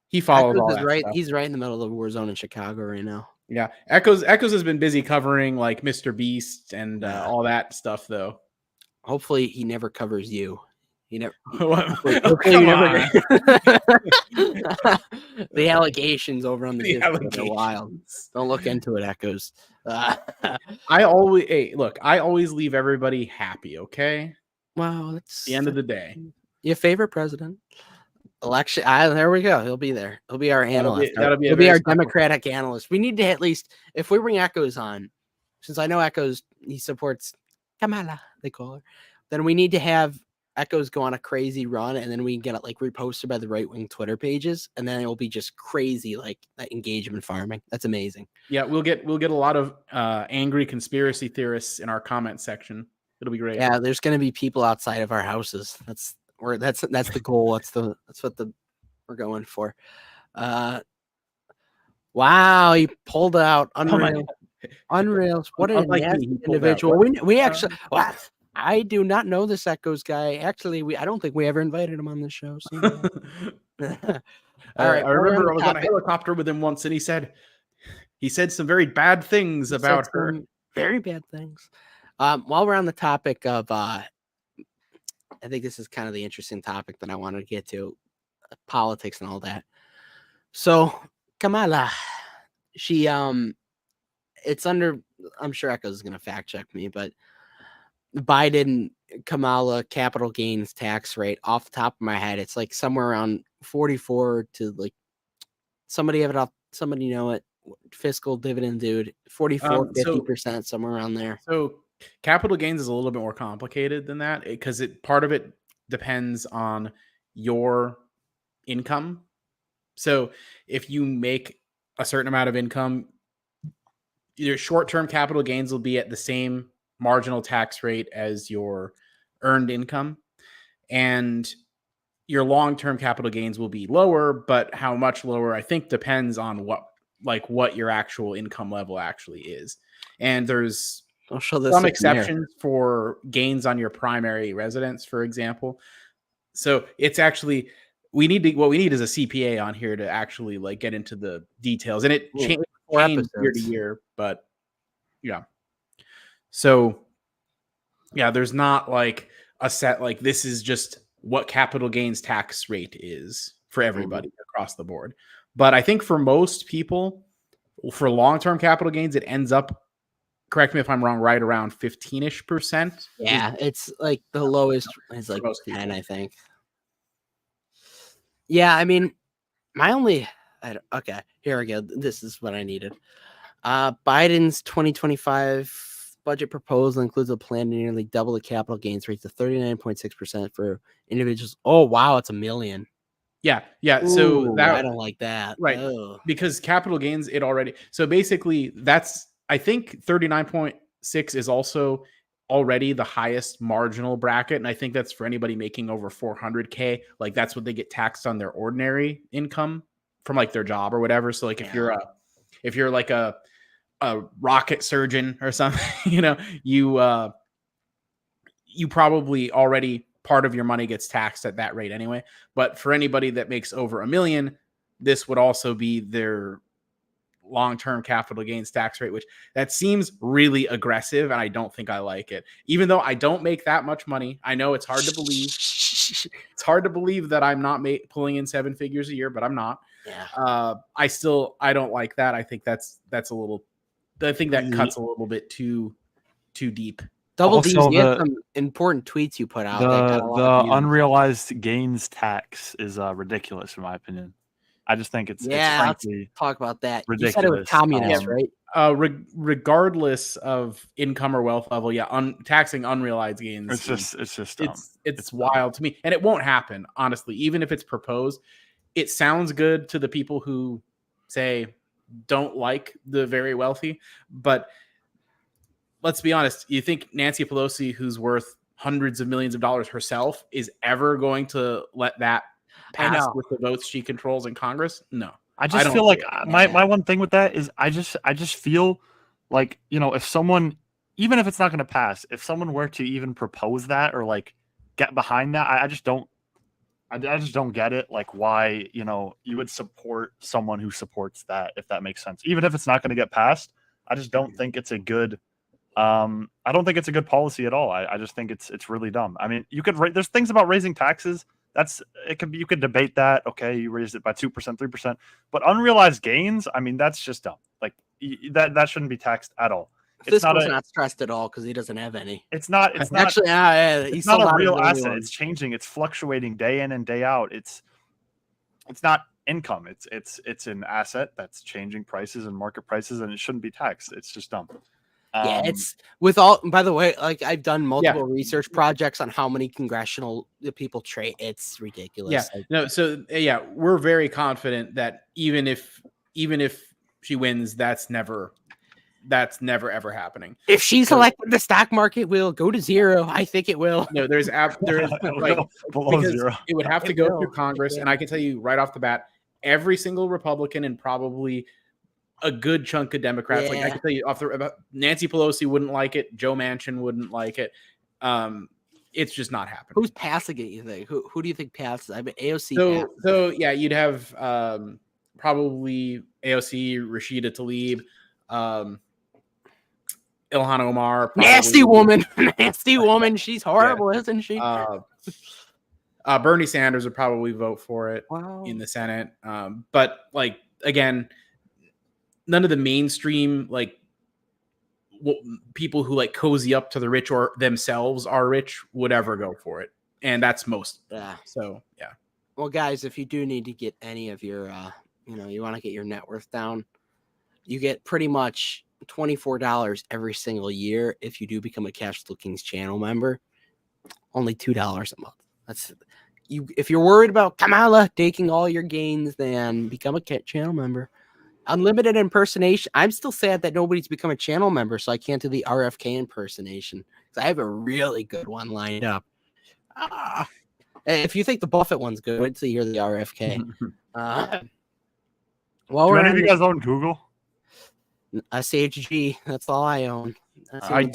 He follows Echoes all is that right. stuff. He's right in the middle of the war zone in Chicago right now. Yeah, Echoes has been busy covering like Mr. Beast and all that stuff, though. Hopefully, he never covers you. He never. Hopefully Hopefully the allegations over on the Discord are wild. Don't look into it, Echoes. I always leave everybody happy. Okay. Wow, that's the end of the day. Your favorite president. Election. There we go. He'll be there. He'll be our analyst. That'll be He'll be our Democratic analyst. We need to at least, if we bring Echoes on, since I know Echoes, he supports Kamala, they call her, then we need to have Echoes go on a crazy run, and then we can get it like reposted by the right wing Twitter pages, and then it will be just crazy, like that engagement farming. That's amazing. Yeah, we'll get a lot of angry conspiracy theorists in our comment section. It'll be great. Yeah, there's going to be people outside of our houses. That's the goal. That's what we're going for. Wow, he pulled out unreal. Unreal. What an individual. We actually I do not know this Echoes guy. Actually, I don't think we ever invited him on the show. So. All right. I remember I was on a helicopter with him once, and he said some very bad things about her. Very bad things. While we're on the topic of I think this is kind of the interesting topic that I wanted to get to, politics and all that. So Kamala, she it's under, I'm sure Echoes is going to fact check me, but Biden Kamala capital gains tax rate off the top of my head, it's like somewhere around 44 to like somebody have it off, somebody know it. Fiscal dividend, dude, 44, 50%, somewhere around there. So capital gains is a little bit more complicated than that because part of it depends on your income. So if you make a certain amount of income, your short-term capital gains will be at the same marginal tax rate as your earned income, and your long-term capital gains will be lower, but how much lower I think depends on what your actual income level actually is. And there's some exceptions for gains on your primary residence, for example. So it's actually what we need is a CPA on here to actually like get into the details, and it changes year to year, but yeah. So yeah, there's not like a set, like this is just what capital gains tax rate is for everybody across the board. But I think for most people, for long-term capital gains, it ends up, correct me if I'm wrong, right around 15-ish%. Yeah, it's like the lowest is like 10, I think. Yeah, I mean, okay, here we go. This is what I needed. Biden's 2025 budget proposal includes a plan to nearly double the capital gains rate to 39.6% for individuals. Oh, wow, it's $1 million. Yeah. So I don't like that. Right. Ugh. Because capital gains, so basically that's, I think 39.6 is also already the highest marginal bracket. And I think that's for anybody making over 400K. Like that's what they get taxed on their ordinary income from like their job or whatever. So like if you're like a rocket surgeon or something, you probably already, part of your money gets taxed at that rate anyway. But for anybody that makes over $1 million, this would also be their long-term capital gains tax rate, which that seems really aggressive. And I don't think I like it, even though I don't make that much money. I know it's hard to believe. It's hard to believe that I'm not pulling in 7 figures a year, but I'm not. Yeah. I don't like that. I think that's a little, I think that cuts a little bit too deep. Double D's, Also, you had some important tweets you put out. that got a lot the of views. unrealized gains tax is ridiculous, in my opinion. I just think it's let's frankly talk about that. ridiculous. You said it was communist, right? Regardless of income or wealth level, taxing unrealized gains. It's just dumb. It's wild to me, and it won't happen. Honestly, even if it's proposed, it sounds good to the people who say don't like the very wealthy. But let's be honest. You think Nancy Pelosi, who's worth hundreds of millions of dollars herself, is ever going to let that pass with the votes she controls in Congress? No. I just feel like my one thing with that is I just feel like, if someone, even if it's not going to pass, if someone were to even propose that or like get behind that, I just don't get it. Like why, you would support someone who supports that, if that makes sense. Even if it's not going to get passed, I just don't think it's a good I don't think it's a good policy at all. I just think it's really dumb. I mean, there's things about raising taxes. You could debate that. Okay, you raised it by 2%, 3%, but unrealized gains, I mean, that's just dumb. Like that shouldn't be taxed at all. Fiscal's not stressed at all because he doesn't have any. It's not actually. It's not a real asset. It's changing. It's fluctuating day in and day out. It's not income. It's an asset that's changing prices and market prices, and it shouldn't be taxed. It's just dumb. Yeah, it's with all. By the way, like I've done multiple research projects on how many congressional people trade. It's ridiculous. Yeah, we're very confident that even if she wins, that's never ever happening. If she's elected, the stock market will go to zero. I think it will. No, there's like below zero. It would have to go through Congress, and I can tell you right off the bat, every single Republican and probably a good chunk of Democrats, like I can tell you Nancy Pelosi wouldn't like it, Joe Manchin wouldn't like it. It's just not happening. Who's passing it? You think? Who do you think passes? I mean, AOC. So yeah, you'd have probably AOC, Rashida Tlaib, Ilhan Omar. Probably. Nasty woman. She's horrible, isn't she? Bernie Sanders would probably vote for it in the Senate. But like again, none of the mainstream people who like cozy up to the rich or themselves are rich would ever go for it, and that's most. Yeah. So yeah. Well, guys, if you do need to get any of your, you want to get your net worth down, you get pretty much $24 every single year if you do become a Cash Flow Kings channel member. Only $2 a month. That's you. If you're worried about Kamala taking all your gains, then become a channel member. Unlimited impersonation. I'm still sad that nobody's become a channel member, so I can't do the RFK impersonation. I have a really good one lined up. If you think the Buffett one's good, wait till you hear the RFK. Do any of you guys own Google? SHG. That's all I own. I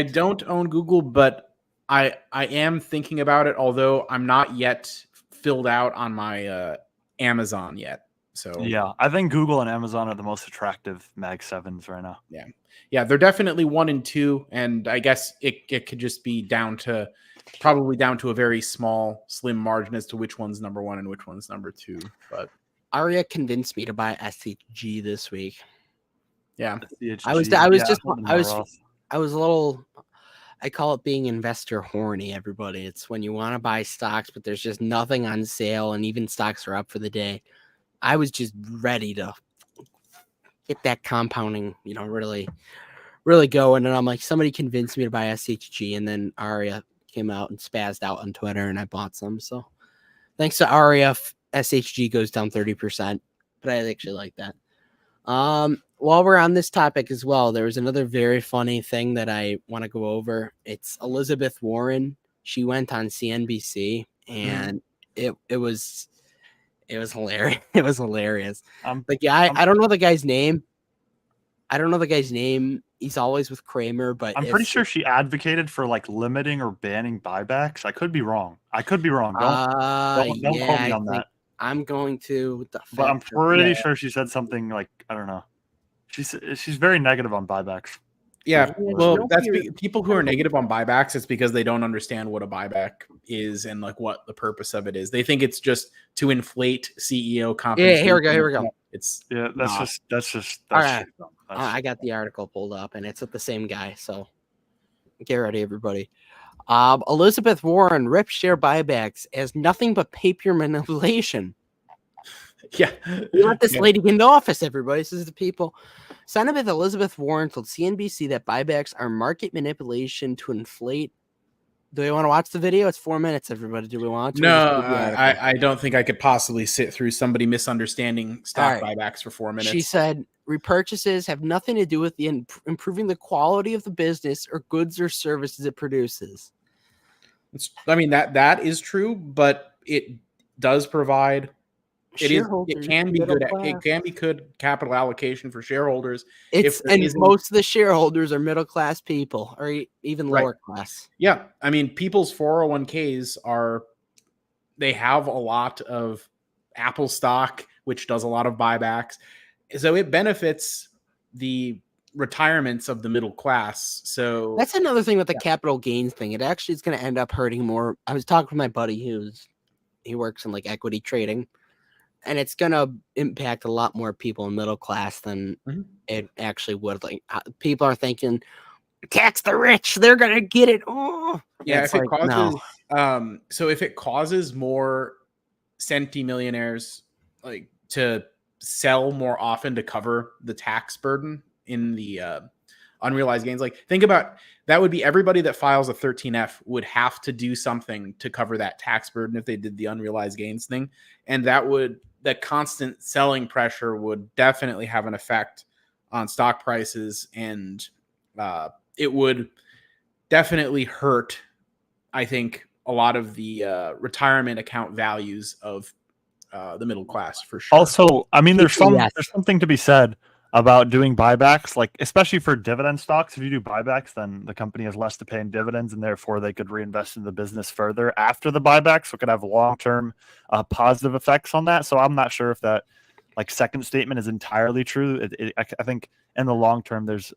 don't own Google, but I am thinking about it. Although I'm not yet filled out on my Amazon yet. So yeah, I think Google and Amazon are the most attractive Mag 7s right now. Yeah, they're definitely 1 and 2, and I guess it could just be down to a very small, slim margin as to which one's number 1 and which one's number 2. But Aria convinced me to buy SCG this week. Yeah, I was a little. I call it being investor horny. Everybody, it's when you want to buy stocks, but there's just nothing on sale, and even stocks are up for the day. I was just ready to get that compounding, really, really going. And I'm like, somebody convinced me to buy SHG, and then Aria came out and spazzed out on Twitter, and I bought some. So thanks to Aria, SHG goes down 30%, but I actually like that. While we're on this topic as well, there was another very funny thing that I want to go over. It's Elizabeth Warren. She went on CNBC, and it was hilarious. It was hilarious. But yeah, I don't know the guy's name. He's always with Kramer, but I'm pretty sure she advocated for like limiting or banning buybacks. I could be wrong. Don't quote me on that. I'm going to, but I'm pretty sure she said something like, I don't know. She's very negative on buybacks. Yeah, well, that's people who are negative on buybacks. It's because they don't understand what a buyback is and like what the purpose of it is. They think it's just to inflate CEO compensation. Yeah, here we go. That's just all right. I got the article pulled up, and it's with the same guy. So Get ready, everybody. Elizabeth Warren rips share buybacks as nothing but paper manipulation. Yeah. We want this lady into office, everybody, says the people. Senator Elizabeth Warren told CNBC that buybacks are market manipulation to inflate. Do we want to watch the video? It's 4 minutes, everybody. Do we want to? No, I don't think I could possibly sit through somebody misunderstanding stock buybacks for 4 minutes. She said repurchases have nothing to do with the improving the quality of the business or goods or services it produces. I mean, that is true, but it does provide. It can be good. It can be good capital allocation for shareholders. Most of the shareholders are middle class people, or even lower class. Yeah, I mean, people's 401ks they have a lot of Apple stock, which does a lot of buybacks, so it benefits the retirements of the middle class. So that's another thing with the capital gains thing. It actually is going to end up hurting more. I was talking with my buddy he works in like equity trading. And it's going to impact a lot more people in middle class than it actually would. Like people are thinking, tax the rich, they're going to get it. Oh, yeah. If it causes, so if it causes more centimillionaires like to sell more often to cover the tax burden in the unrealized gains, like think about that would be everybody that files a 13F would have to do something to cover that tax burden if they did the unrealized gains thing, and the constant selling pressure would definitely have an effect on stock prices, and it would definitely hurt, I think, a lot of the retirement account values of the middle class for sure. Also, I mean, there's something to be said about doing buybacks, like especially for dividend stocks. If you do buybacks, then the company has less to pay in dividends, and therefore they could reinvest in the business further after the buyback. So it could have long-term positive effects on that. So I'm not sure if that like second statement is entirely true. I think in the long term, there's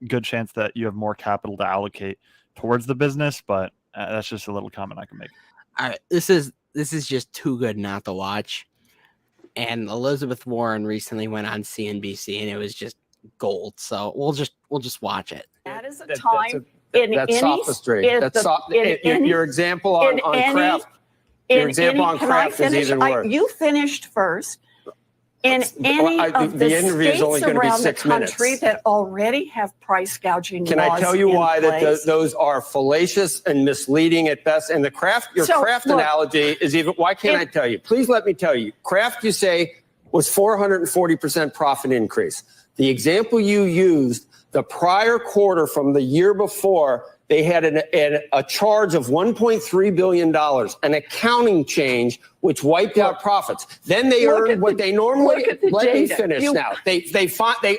good chance that you have more capital to allocate towards the business, but that's just a little comment I can make. All right, this is just too good not to watch. And Elizabeth Warren recently went on CNBC, and it was just gold. So we'll just watch it. That is a time that's sophistry. Your example on craft. Your example on craft is even worse. You finished first. In any of the states around the country that already have price gouging laws in place. Can I tell you why that those are fallacious and misleading at best? And craft analogy is even. Why can't I tell you? Please let me tell you. Craft, you say, was 440% profit increase. The example you used, the prior quarter from the year before, they had a charge of $1.3 billion, an accounting change which wiped out profits. Then they earned what they normally. Let me finish now. They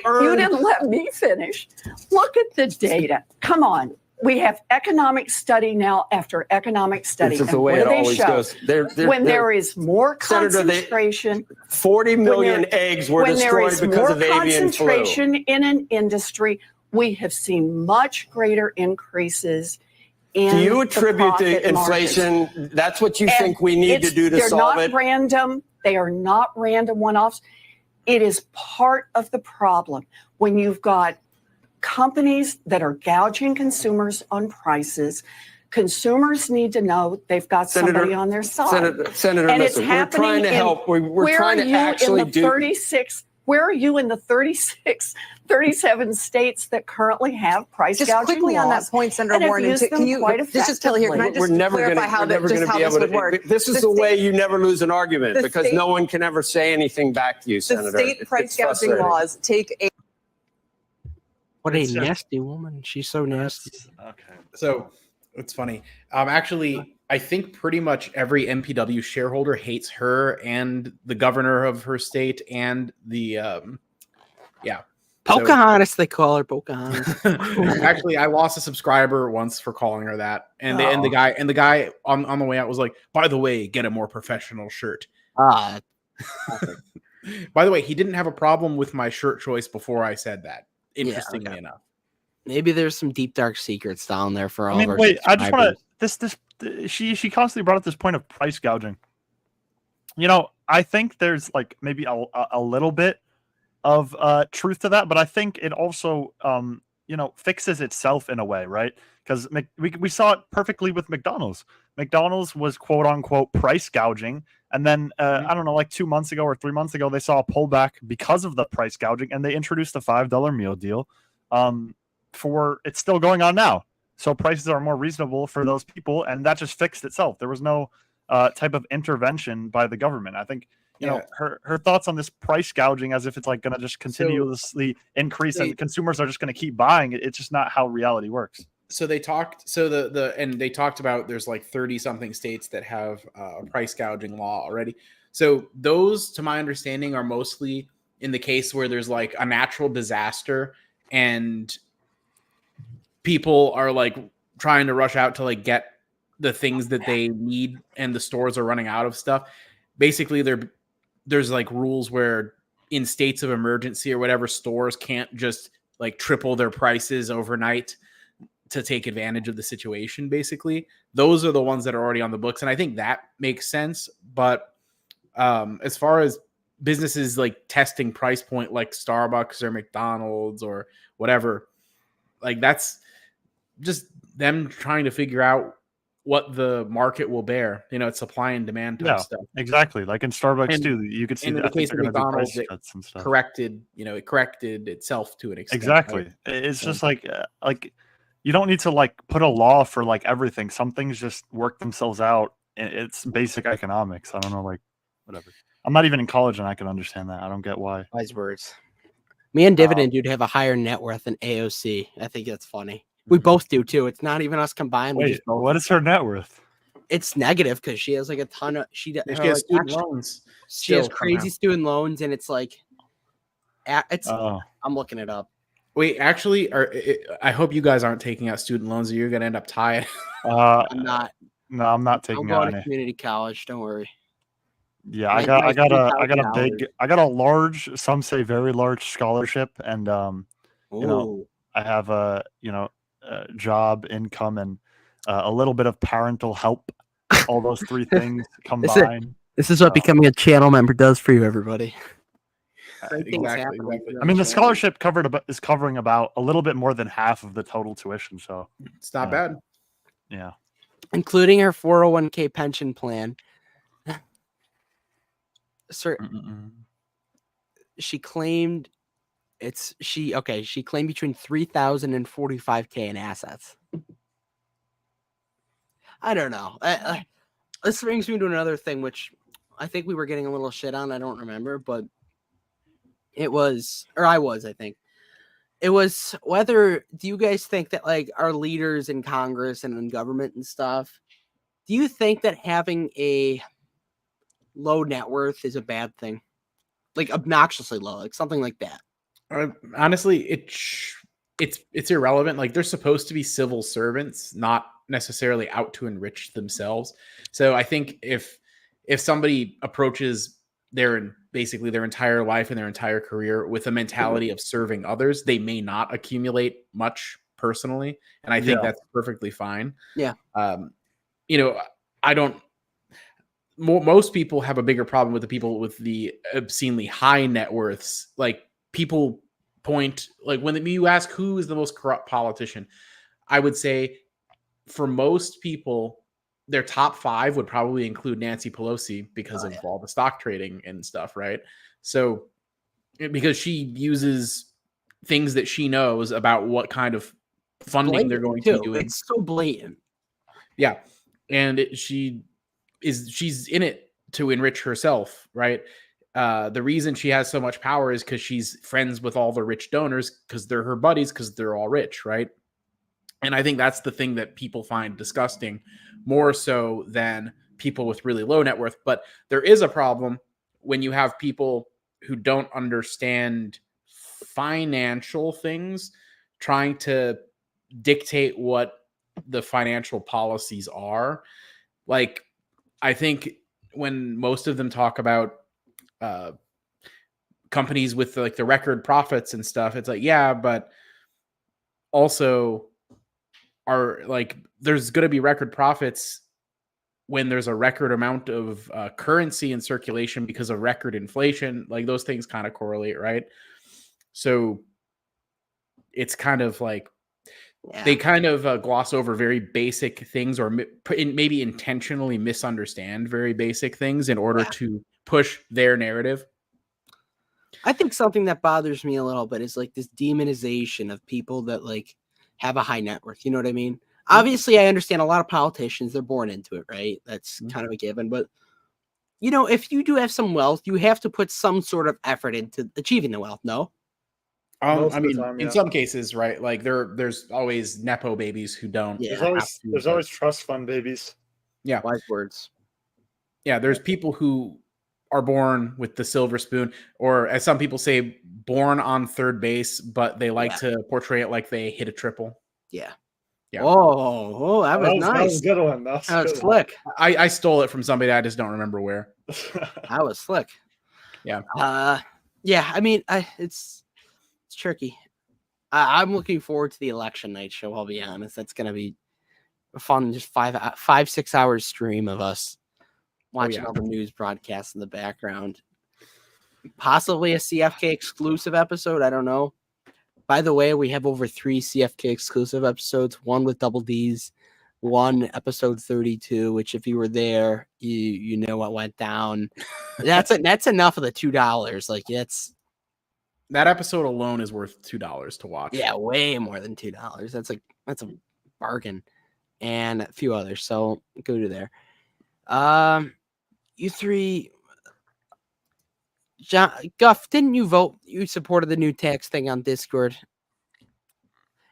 earned. You didn't let me finish. Look at the data. Come on. We have economic study now after economic study. This is the way it always goes. When there is more concentration, 40 million eggs were destroyed because of avian flu. When there is more concentration in an industry, we have seen much greater increases in. Do you attribute the inflation? Markets. That's what you think we need to do to solve it? They're not random. They are not random one-offs. It is part of the problem when you've got companies that are gouging consumers on prices. Consumers need to know they've got somebody on their side. Senator, and listen, we're trying to help. We're trying to actually do. Where are you in the 37 states that currently have price gouging laws? Just quickly on that point, Senator Warren, can you, this is Kelly here, can I just clarify how this would work? This is the way you never lose an argument, because no one can ever say anything back to you, Senator. The state price gouging laws take a... What a nasty woman. She's so nasty. Okay. So it's funny. Actually, I think pretty much every MPW shareholder hates her and the governor of her state and the Pocahontas, they call her Pocahontas. Actually, I lost a subscriber once for calling her that, and the guy on the way out was like, "By the way, get a more professional shirt." By the way, he didn't have a problem with my shirt choice before I said that. Interestingly enough, maybe there's some deep dark secrets down there for all. I mean, wait, I just want to she constantly brought up this point of price gouging. You know, I think there's like maybe a little bit of truth to that, but I think it also fixes itself in a way, right? because we saw it perfectly with McDonald's. McDonald's was quote unquote price gouging, and then I don't know, like 2 months ago or 3 months ago, they saw a pullback because of the price gouging, and they introduced a $5 meal deal. It's still going on now, so prices are more reasonable for those people, and that just fixed itself. There was no type of intervention by the government. I think you know her thoughts on this price gouging as if it's like going to just continuously increase and consumers are just going to keep buying it. It's just not how reality works. So they talked. So they talked about there's like 30 something states that have a price gouging law already. So those, to my understanding, are mostly in the case where there's like a natural disaster and people are like trying to rush out to like get the things that they need and the stores are running out of stuff. Basically, there's like rules where in states of emergency or whatever, stores can't just like triple their prices overnight to take advantage of the situation. Basically, those are the ones that are already on the books. And I think that makes sense. But as far as businesses like testing price point, like Starbucks or McDonald's or whatever, like that's just them trying to figure out what the market will bear. You know, it's supply and demand type stuff. Exactly. Like in Starbucks too, you could see in the case of McDonald's, it corrected itself to an extent. Exactly. Right? It's just like you don't need to like put a law for like everything. Some things just work themselves out. It's basic economics. I don't know, like whatever. I'm not even in college and I can understand that. I don't get why. Wise words. Me and Dividend dude have a higher net worth than AOC. I think that's funny. We both do too. It's not even us combined. Wait, what is her net worth? It's negative because she has like a ton of she has student loans. She has crazy student loans, and it's like I'm looking it up. Wait, actually, I hope you guys aren't taking out student loans, or you're gonna end up tied. I'm not. No, I'm not taking out any. To community college. Don't worry. Yeah, I got a large, some say very large scholarship, and you know, I have a job, income, and a little bit of parental help. All those three things combined. This is what becoming a channel member does for you, everybody. Exactly. I mean, the scholarship is covering about a little bit more than half of the total tuition, so it's not bad. Yeah, including her 401k pension plan. Sir, she claimed she claimed between 3,000 and 45k in assets. I don't know. This brings me to another thing, which I think we were getting a little shit on. I don't remember, but I was, I think. It was whether, do you guys think that like our leaders in Congress and in government and stuff, do you think that having a low net worth is a bad thing? Like obnoxiously low, like something like that? Honestly, it's irrelevant. Like they're supposed to be civil servants, not necessarily out to enrich themselves. So I think if somebody approaches basically their entire life and their entire career with a mentality of serving others, they may not accumulate much personally, and I think that's perfectly fine. Yeah. I don't. Most people have a bigger problem with the people with the obscenely high net worths. Like people point, like when you ask who is the most corrupt politician, I would say for most people, their top 5 would probably include Nancy Pelosi because of all the stock trading and stuff, right? So because she uses things that she knows about what kind of funding they're going to be doing. It's so blatant. Yeah. And she's in it to enrich herself, right? The reason she has so much power is because she's friends with all the rich donors because they're her buddies because they're all rich, right? And I think that's the thing that people find disgusting more so than people with really low net worth. But there is a problem when you have people who don't understand financial things trying to dictate what the financial policies are. Like, I think when most of them talk about companies with like the record profits and stuff, it's like, yeah, but also are like, there's going to be record profits when there's a record amount of currency in circulation because of record inflation. Like those things kind of correlate, right? So it's kind of like they kind of gloss over very basic things, or maybe intentionally misunderstand very basic things in order to push their narrative. I think something that bothers me a little bit is like this demonization of people that like have a high net worth. You know what I mean? Mm-hmm. Obviously, I understand a lot of politicians, they're born into it, right? That's kind of a given. But, you know, if you do have some wealth, you have to put some sort of effort into achieving the wealth, no? I mean, in some cases, right? Like there's always Nepo babies who don't. Yeah, there's always trust fund babies. Yeah. Wise words. Yeah, there's people who are born with the silver spoon, or as some people say, born on third base, but they like to portray it like they hit a triple. Yeah. Yeah. Oh, that was nice. That was a good one. That was slick. I stole it from somebody. I just don't remember where. That was slick. Yeah. Yeah. I mean, it's tricky. I'm looking forward to the election night show. I'll be honest. That's going to be a fun, just 5-6 hours stream of us watching all the news broadcasts in the background. Possibly a CFK exclusive episode. I don't know. By the way, we have over 3 CFK exclusive episodes, one with Double D's, one episode 32, which if you were there, you know what went down. That's enough of the $2. Like that episode alone is worth $2 to watch. Yeah, way more than $2. That's a bargain. And a few others. So go to there. You three, John Guff, didn't you vote? You supported the new tax thing on Discord.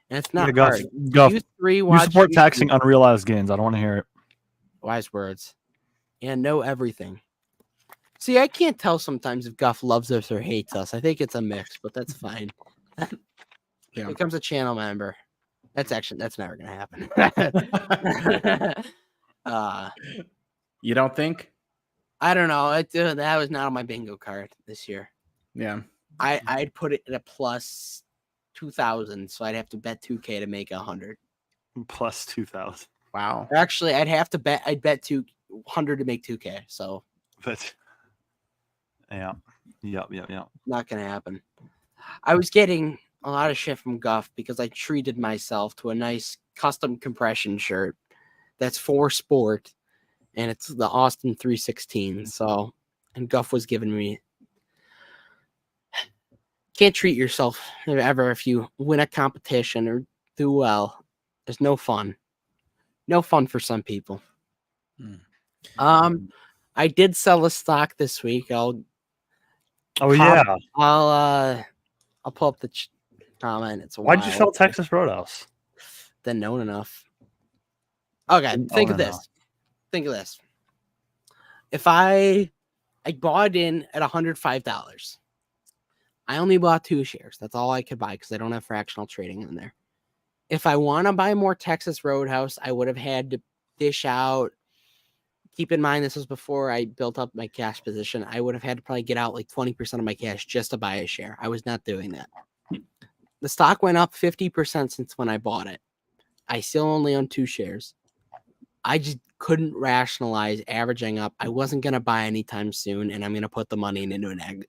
And it's not hard. Guff, you support taxing unrealized gains. I don't want to hear it. Wise words. And know everything. See, I can't tell sometimes if Guff loves us or hates us. I think it's a mix, but that's fine. Yeah. Becomes a channel member. That's never gonna happen. You don't think? I don't know. That was not on my bingo card this year. Yeah. I'd put it at a plus 2,000, so I'd have to bet 2K to make 100. Plus 2,000. Wow. Actually, I'd bet 200 to make 2K. So. But. Yeah. Not gonna happen. I was getting a lot of shit from Guff because I treated myself to a nice custom compression shirt that's for sport, and it's the Austin 316. So, and Guff was giving me. Can't treat yourself ever if you win a competition or do well. There's no fun. No fun for some people. I did sell a stock this week. I'll pull up the comment. Why'd you sell Texas Roadhouse? Then known enough. Okay, think of this. Think of this. If I bought in at $105, I only bought 2 shares. That's all I could buy because I don't have fractional trading in there. If I want to buy more Texas Roadhouse, I would have had to dish out. Keep in mind, this was before I built up my cash position. I would have had to probably get out like 20% of my cash just to buy a share. I was not doing that. The stock went up 50% since when I bought it. I still only own 2 shares. I just couldn't rationalize averaging up. I wasn't going to buy anytime soon, and I'm going to put the money into an egg.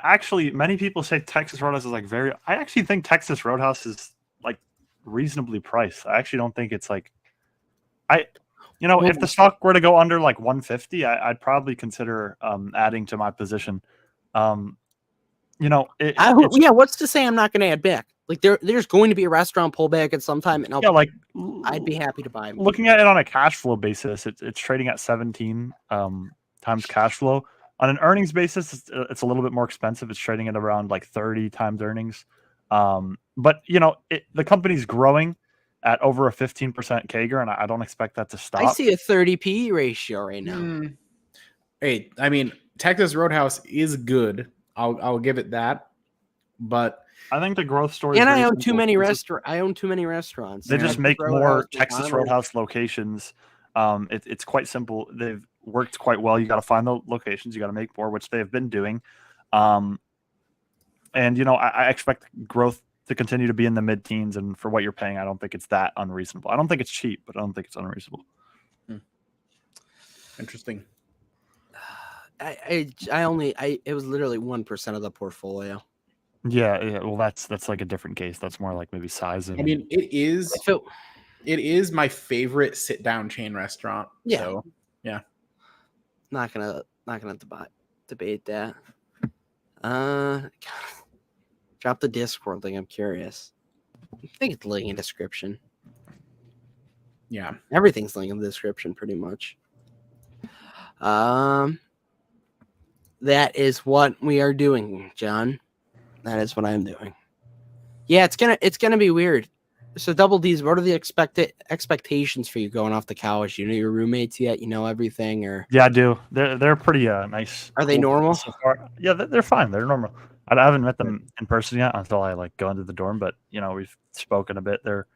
Actually, many people say Texas Roadhouse is like I actually think Texas Roadhouse is like reasonably priced. I actually don't think it's like if the stock were to go under like 150, I'd probably consider adding to my position. What's to say I'm not going to add back? Like there's going to be a restaurant pullback at some time, and I'd be happy to buy. Looking at it on a cash flow basis, it's trading at 17 times cash flow. On an earnings basis, it's a little bit more expensive. It's trading at around like 30 times earnings. But the company's growing at over a 15% CAGR, and I don't expect that to stop. I see a 30 PE ratio right now. Hey, I mean, Texas Roadhouse is good. I'll give it that. But I think the growth story. And I own too many restaurants. They just make more Texas Roadhouse locations. It's quite simple. They've worked quite well. You got to find the locations. You got to make more, which they have been doing. I expect growth to continue to be in the mid-teens, and for what you're paying, I don't think it's that unreasonable. I don't think it's cheap, but I don't think it's unreasonable. Interesting. It was literally 1% of the portfolio. Yeah. Well, that's like a different case. That's more like maybe size. I mean, it is my favorite sit down chain restaurant. Yeah. So yeah. Not gonna debate that. Drop the Discord link. I'm curious. I think it's link in description. Yeah. Everything's linked in the description pretty much. That is what we are doing, John. That is what I'm doing. Yeah, it's gonna be weird. So Double D's, what are the expectations for you going off to college? You know your roommates yet? You know everything, or yeah, I do. They're pretty nice. Are they normal? So far. Yeah, they're fine. They're normal. I haven't met them in person yet until I like go into the dorm, but we've spoken a bit. They're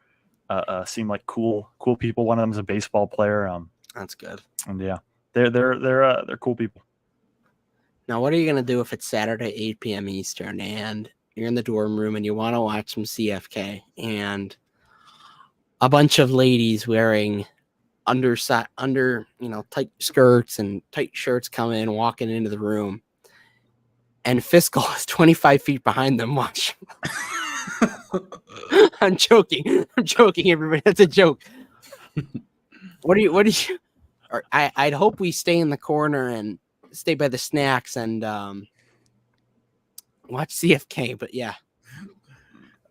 seem like cool people. One of them is a baseball player. That's good. And yeah, they're cool people. Now, what are you gonna do if it's Saturday 8 p.m. Eastern and you're in the dorm room and you want to watch some CFK and a bunch of ladies wearing tight skirts and tight shirts come in, walking into the room, and Fiscal is 25 feet behind them watching. I'm joking, everybody. That's a joke. What do you? I'd hope we stay in the corner and stay by the snacks and watch CFK. But yeah,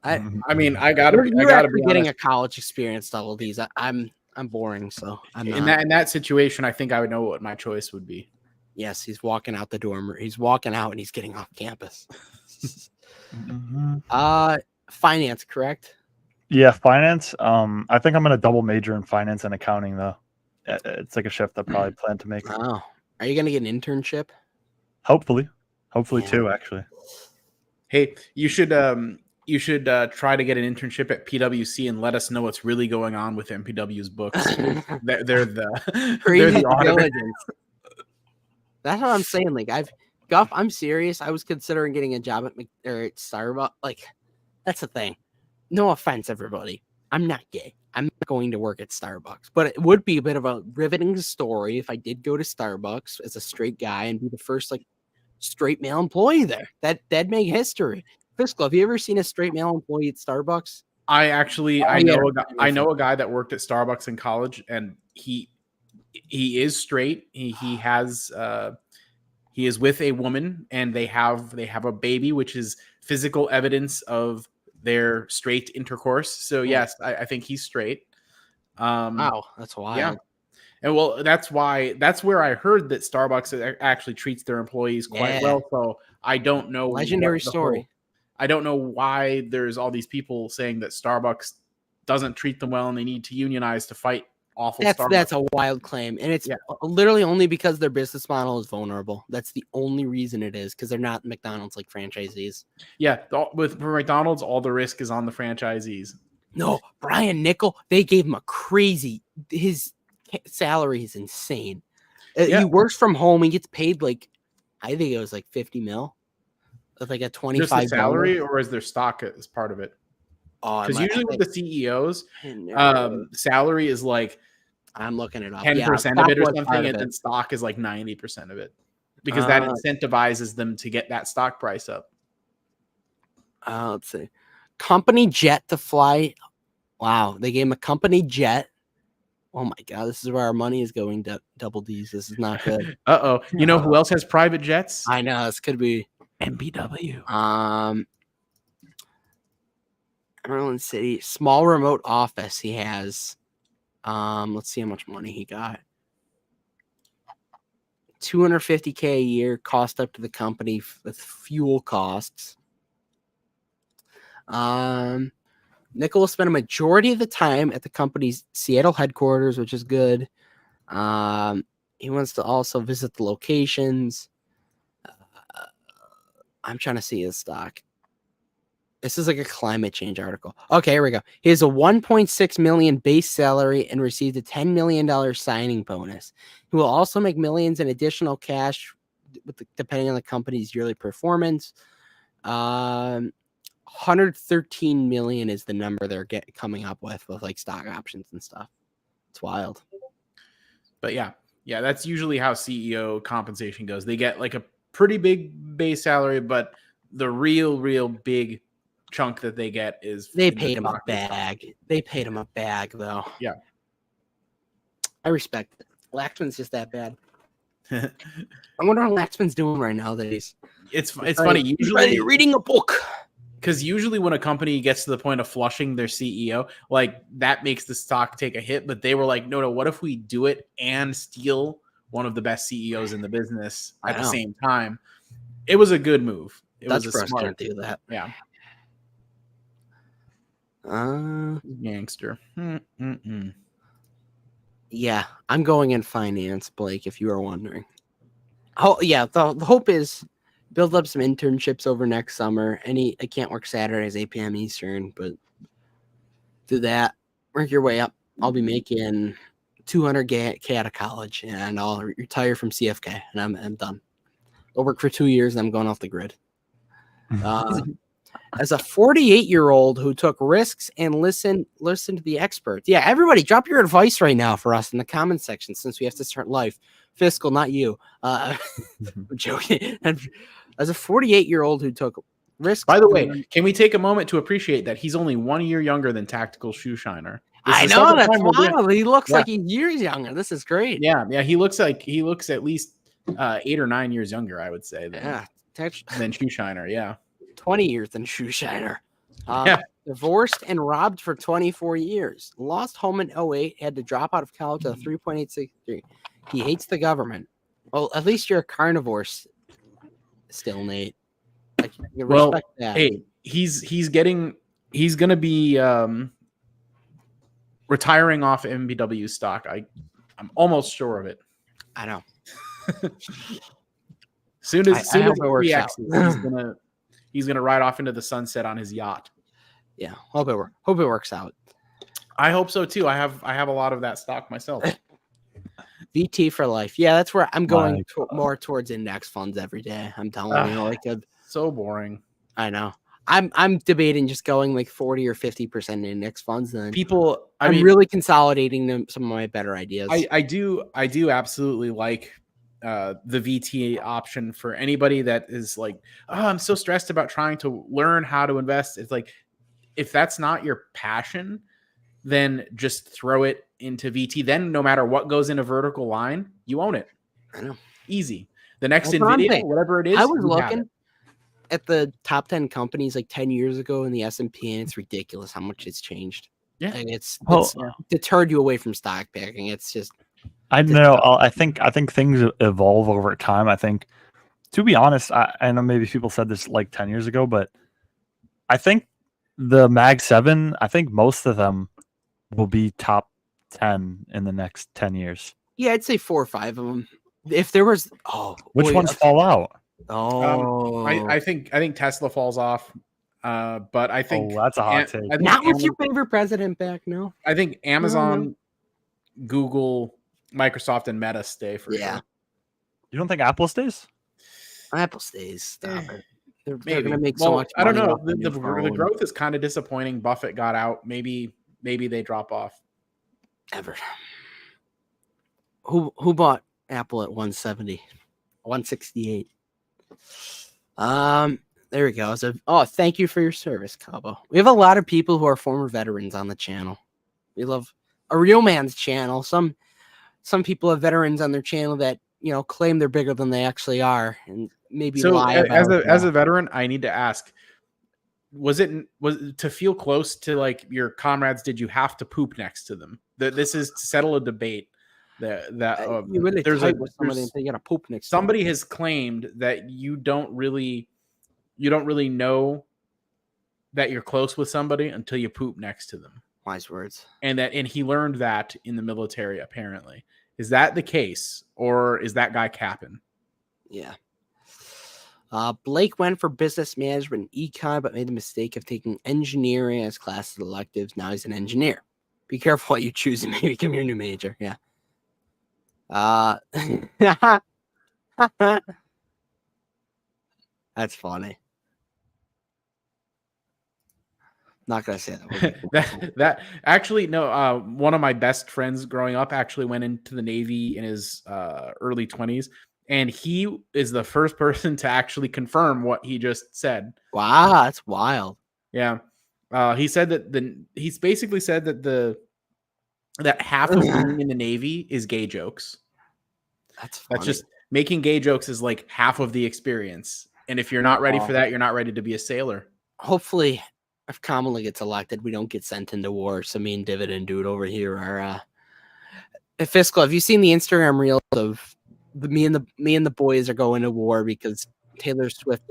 I mean, I gotta be getting honest. a college experience. Double D's. I'm boring, so I'm in that situation. I think I would know what my choice would be. Yes, he's walking out the dorm. He's walking out and he's getting off campus. Finance, correct? Yeah, finance. I think I'm gonna double major in finance and accounting though. It's like a shift I probably plan to make. Oh, are you gonna get an internship? Hopefully too. Actually, hey, you should try to get an internship at PwC and let us know what's really going on with MPW's books. they're the diligence. That's what I'm saying. Like I'm serious. I was considering getting a job at Starbucks. Like, that's the thing. No offense, everybody. I'm not gay. I'm not going to work at Starbucks, but it would be a bit of a riveting story if I did go to Starbucks as a straight guy and be the first straight male employee there. That'd make history. Fiscal, have you ever seen a straight male employee at Starbucks? I know a guy that worked at Starbucks in college, and he is straight. He is with a woman, and they have a baby, which is physical evidence of their straight intercourse. So yes, I think he's straight. Wow, that's wild. Yeah. And well, that's where I heard that Starbucks actually treats their employees quite well. So I don't know. Legendary story. I don't know why there's all these people saying that Starbucks doesn't treat them well and they need to unionize to fight awful Starbucks. That's a wild claim. And it's literally only because their business model is vulnerable. That's the only reason it is, because they're not McDonald's like franchisees. Yeah. For McDonald's, all the risk is on the franchisees. No, Brian Nickel, they gave him his salary is insane. He works from home. He gets paid I think it was $50 million. With a 25 salary, or is there stock as part of it? Because usually with the CEOs, salary is I'm looking it up. 10% of it or something, and then stock is 90% of it, because that incentivizes them to get that stock price up. Let's see, company jet to fly. Wow, they gave him a company jet. Oh my god, this is where our money is going. Double D's. This is not good. You know who else has private jets? I know, this could be MPW. Maryland City, small remote office he has. Let's see how much money he got. $250K a year, cost up to the company with fuel costs. Nickel will spend a majority of the time at the company's Seattle headquarters, which is good. He wants to also visit the locations. I'm trying to see his stock. This is a climate change article. Okay, here we go. He has a $1.6 million base salary and received a $10 million signing bonus. He will also make millions in additional cash depending on the company's yearly performance. 113 million is the number they're coming up with stock options and stuff. It's wild. But yeah, that's usually how CEO compensation goes. They get a pretty big base salary, but the real big chunk that they get is they paid him a bag. They paid him a bag, though. Yeah, I respect it. Laxman's just that bad. I wonder how Laxman's doing right now. That it's funny. Usually reading a book. Because usually when a company gets to the point of flushing their CEO, like that makes the stock take a hit. But they were like, no, what if we do it and steal one of the best CEOs in the business at the same time? It was a good move. That's was a smart. Can't do that. Yeah. Gangster. Yeah, I'm going in finance, Blake, if you are wondering. Oh, yeah, the hope is build up some internships over next summer. I can't work Saturdays, 8 p.m. Eastern, but do that. Work your way up. I'll be making $200K out of college, and I'll retire from CFK, and I'm done. I'll work for 2 years, and I'm going off the grid. As a 48-year-old who took risks and listen to the experts. Yeah, everybody, drop your advice right now for us in the comment section since we have to start live. Fiscal, not you. I'm joking. As a 48-year-old who took risks. By the way, can we take a moment to appreciate that he's only 1 year younger than Tactical Shoeshiner? I know, that's wild. He looks like he's years younger. This is great. Yeah, he looks at least 8 or 9 years younger, I would say. Than Shoeshiner, yeah. 20 years than Shoeshiner. Divorced and robbed for 24 years. Lost home in 2008. Had to drop out of college at a 3.863. He hates the government. Well, at least you're a carnivore still, Nate. Respect that. Hey, he's going to be retiring off MBW stock. I'm almost sure of it. I know. soon as it works out, he's gonna ride off into the sunset on his yacht. Yeah, hope it works out. I hope so too. I have a lot of that stock myself. VT for life. Yeah, that's where I'm going more towards index funds every day. I'm telling you, so boring. I know. I'm debating just going like 40 or 50% index funds. Then I'm really consolidating some of my better ideas. I do absolutely like the VT option for anybody that is like, oh, I'm so stressed about trying to learn how to invest. It's like, if that's not your passion, then just throw it into VT. Then no matter what goes in a vertical line, you own it. I know. Easy. The next NVIDIA, whatever it is. I was looking at the top 10 companies like 10 years ago in the S&P, and it's ridiculous how much it's changed. Yeah. Like it's deterred you away from stock picking. It's just, I know. I think things evolve over time. I think, to be honest, I know maybe people said this like 10 years ago, but I think the Mag 7, I think most of them will be top 10 in the next 10 years. Yeah, I'd say 4 or 5 of them. If there was, which ones fall out? I think Tesla falls off. But I think that's a hot take. Not with your favorite president back, no. I think Amazon, Google, Microsoft, and Meta stay for sure. You don't think Apple stays? Apple stays. Stop it. They're going to make so much money. I don't know. The growth is kind of disappointing. Buffett got out. Maybe they drop off. Ever. Who bought Apple at 170? 168. There we go. So, thank you for your service, Cabo. We have a lot of people who are former veterans on the channel. We love a real man's channel. Some people have veterans on their channel that claim they're bigger than they actually are, and maybe lie about it. As a veteran, I need to ask: was to feel close to like your comrades? Did you have to poop next to them? This is to settle a debate. Somebody has claimed that you don't really know that you're close with somebody until you poop next to them. Wise words. And he learned that in the military, apparently. Is that the case, or is that guy capping? Yeah. Blake went for business management and econ, but made the mistake of taking engineering as classes electives. Now he's an engineer. Be careful what you choose and maybe become your new major. Yeah. That's funny. Not gonna say that. that actually no. One of my best friends growing up actually went into the Navy in his early 20s, and he is the first person to actually confirm what he just said. Wow, that's wild. Yeah. He said that he's basically said that half of being in the Navy is gay jokes. That's funny. That's just making gay jokes is like half of the experience. And if you're not ready for that, you're not ready to be a sailor. Hopefully, if Kamala gets elected, we don't get sent into war. So me and Dividend dude over here are Fiscal. Have you seen the Instagram reels of me and the boys are going to war because Taylor Swift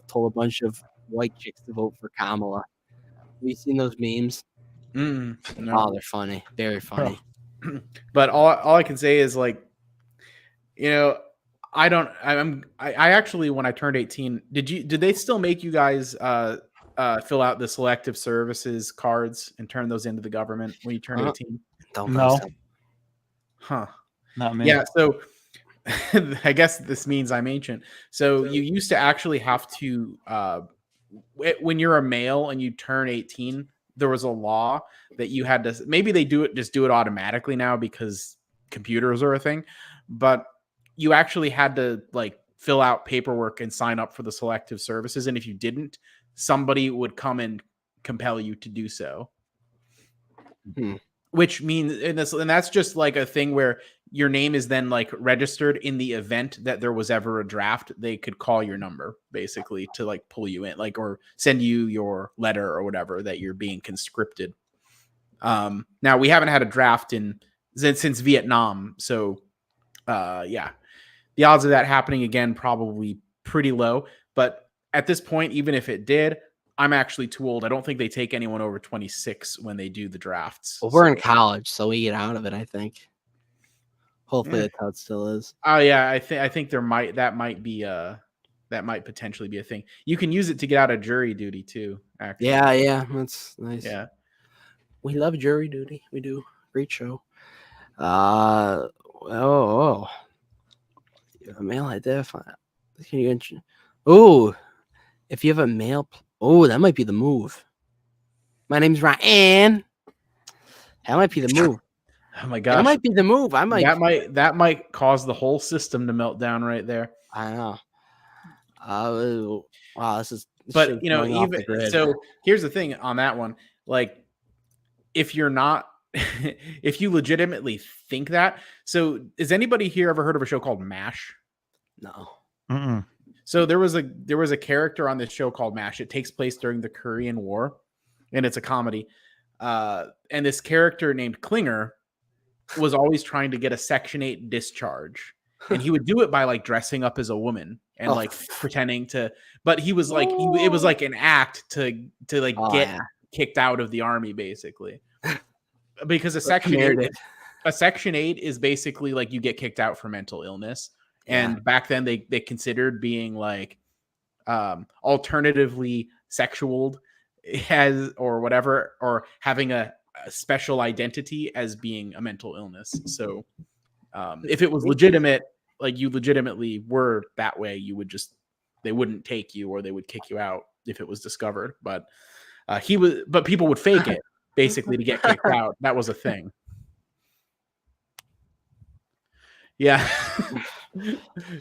told a bunch of white chicks to vote for Kamala? Have you seen those memes? No. Oh, they're funny. Very funny. But all I can say is like, I actually, when I turned 18, did they still make you guys fill out the selective services cards and turn those into the government when you turn 18? Don't know. Huh. Not me. Yeah, so I guess this means I'm ancient. So you used to actually have to when you're a male and you turn 18, there was a law that you had to, maybe they do it automatically now because computers are a thing, but you actually had to like fill out paperwork and sign up for the selective services. And if you didn't, somebody would come and compel you to do so. Which means, and that's just like a thing where your name is then like registered in the event that there was ever a draft. They could call your number basically to like pull you in, like, or send you your letter or whatever that you're being conscripted. Now we haven't had a draft since Vietnam. So yeah, the odds of that happening again, probably pretty low. But at this point, even if it did, I'm actually too old. I don't think they take anyone over 26 when they do the drafts. Well, we're in college, so we get out of it, I think. Hopefully that's how it still is. Oh yeah, I think that might potentially be a thing. You can use it to get out of jury duty too, actually. Yeah, that's nice. Yeah. We love jury duty. We do. Great show. You have a male identifier. Can you if you have a male that might be the move. My name's Ryan. That might be the move. Oh my gosh. That might be the move. That might cause the whole system to melt down right there. I know. Wow, this is but even so here's the thing on that one. Like if you're not if you legitimately think that. So has anybody here ever heard of a show called MASH? No. Mm-mm. So there was a character on this show called MASH. It takes place during the Korean War, and it's a comedy. And this character named Klinger was always trying to get a Section 8 discharge, and he would do it by like dressing up as a woman and like pretending to. But he was like, it was like an act to like get kicked out of the army, basically, because a Section 8 is basically like you get kicked out for mental illness. And back then they considered being like alternatively sexual as or whatever, or having a special identity as being a mental illness. So if it was legitimate, like you legitimately were that way, they wouldn't take you or they would kick you out if it was discovered. But people would fake it basically to get kicked out. That was a thing. Yeah.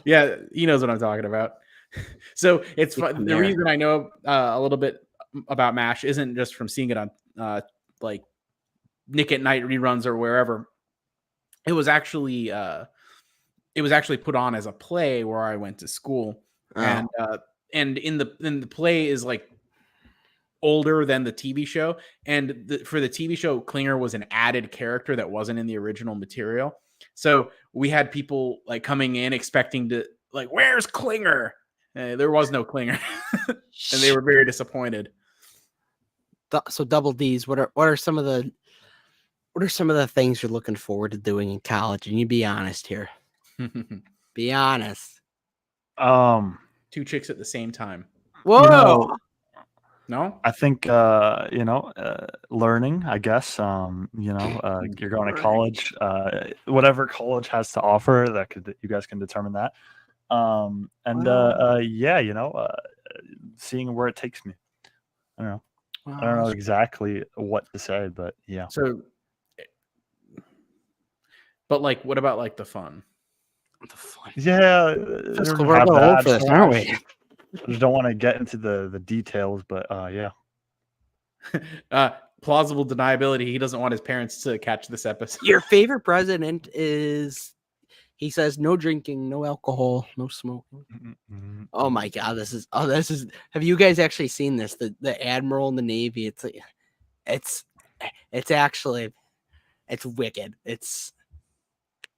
Yeah, he knows what I'm talking about. So it's fun. The reason I know a little bit about MASH isn't just from seeing it on like Nick at Night reruns or wherever. It was actually put on as a play where I went to school, and in the play is like older than the TV show, and for the TV show, Klinger was an added character that wasn't in the original material. So we had people like coming in expecting to like, where's Klinger? There was no Klinger, and they were very disappointed. So Double D's, what are some of the things you're looking forward to doing in college? And you be honest here. Be honest. 2 chicks at the same time. Whoa. No, I think learning. I guess you're going to college. Whatever college has to offer, you guys can determine that. Seeing where it takes me. I don't know. Wow. I don't know exactly what to say, but yeah. So, but like, what about like the fun? What the fuck? Yeah, Fiscal, we're going old for this, aren't we? I just don't want to get into the details, but yeah. Plausible deniability. He doesn't want his parents to catch this episode. Your favorite president is, he says, no drinking, no alcohol, no smoking. Oh my God, this is. Have you guys actually seen this? The admiral in the Navy. It's actually, it's wicked. It's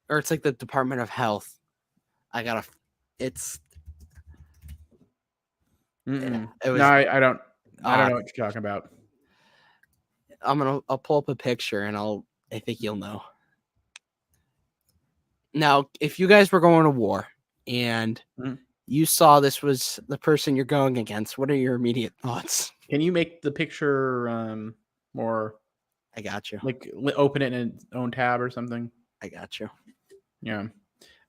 like the Department of Health. It's. Yeah, it was, no, I don't know what you're talking about. I'll pull up a picture and I think you'll know. Now, if you guys were going to war and you saw this was the person you're going against, what are your immediate thoughts? Can you make the picture more? I got you. Like open it in its own tab or something. I got you. Yeah.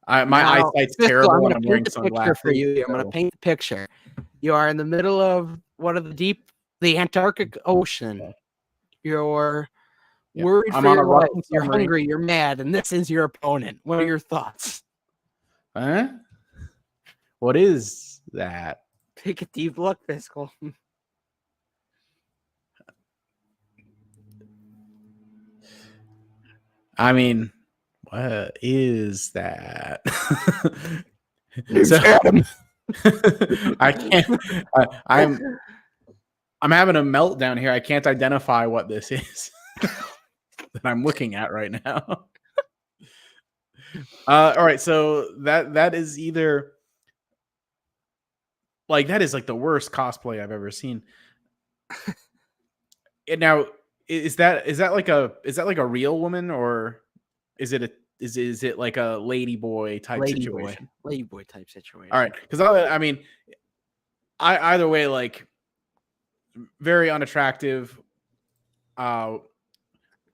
My eyesight's terrible when I'm wearing sunglasses. For you. I'm going to paint the picture. You are in the middle of the Antarctic Ocean. You're worried for your life. You're hungry. You're mad, and this is your opponent. What are your thoughts? Huh? What is that? Take a deep look, Fiscal. I mean, what is that? I can't. I'm having a meltdown here. I can't identify what this is that I'm looking at right now. All right, so that is either like that is like the worst cosplay I've ever seen. And now is that like a real woman, or is it like a ladyboy type situation? Ladyboy type situation. All right, because I mean, either way, like very unattractive. I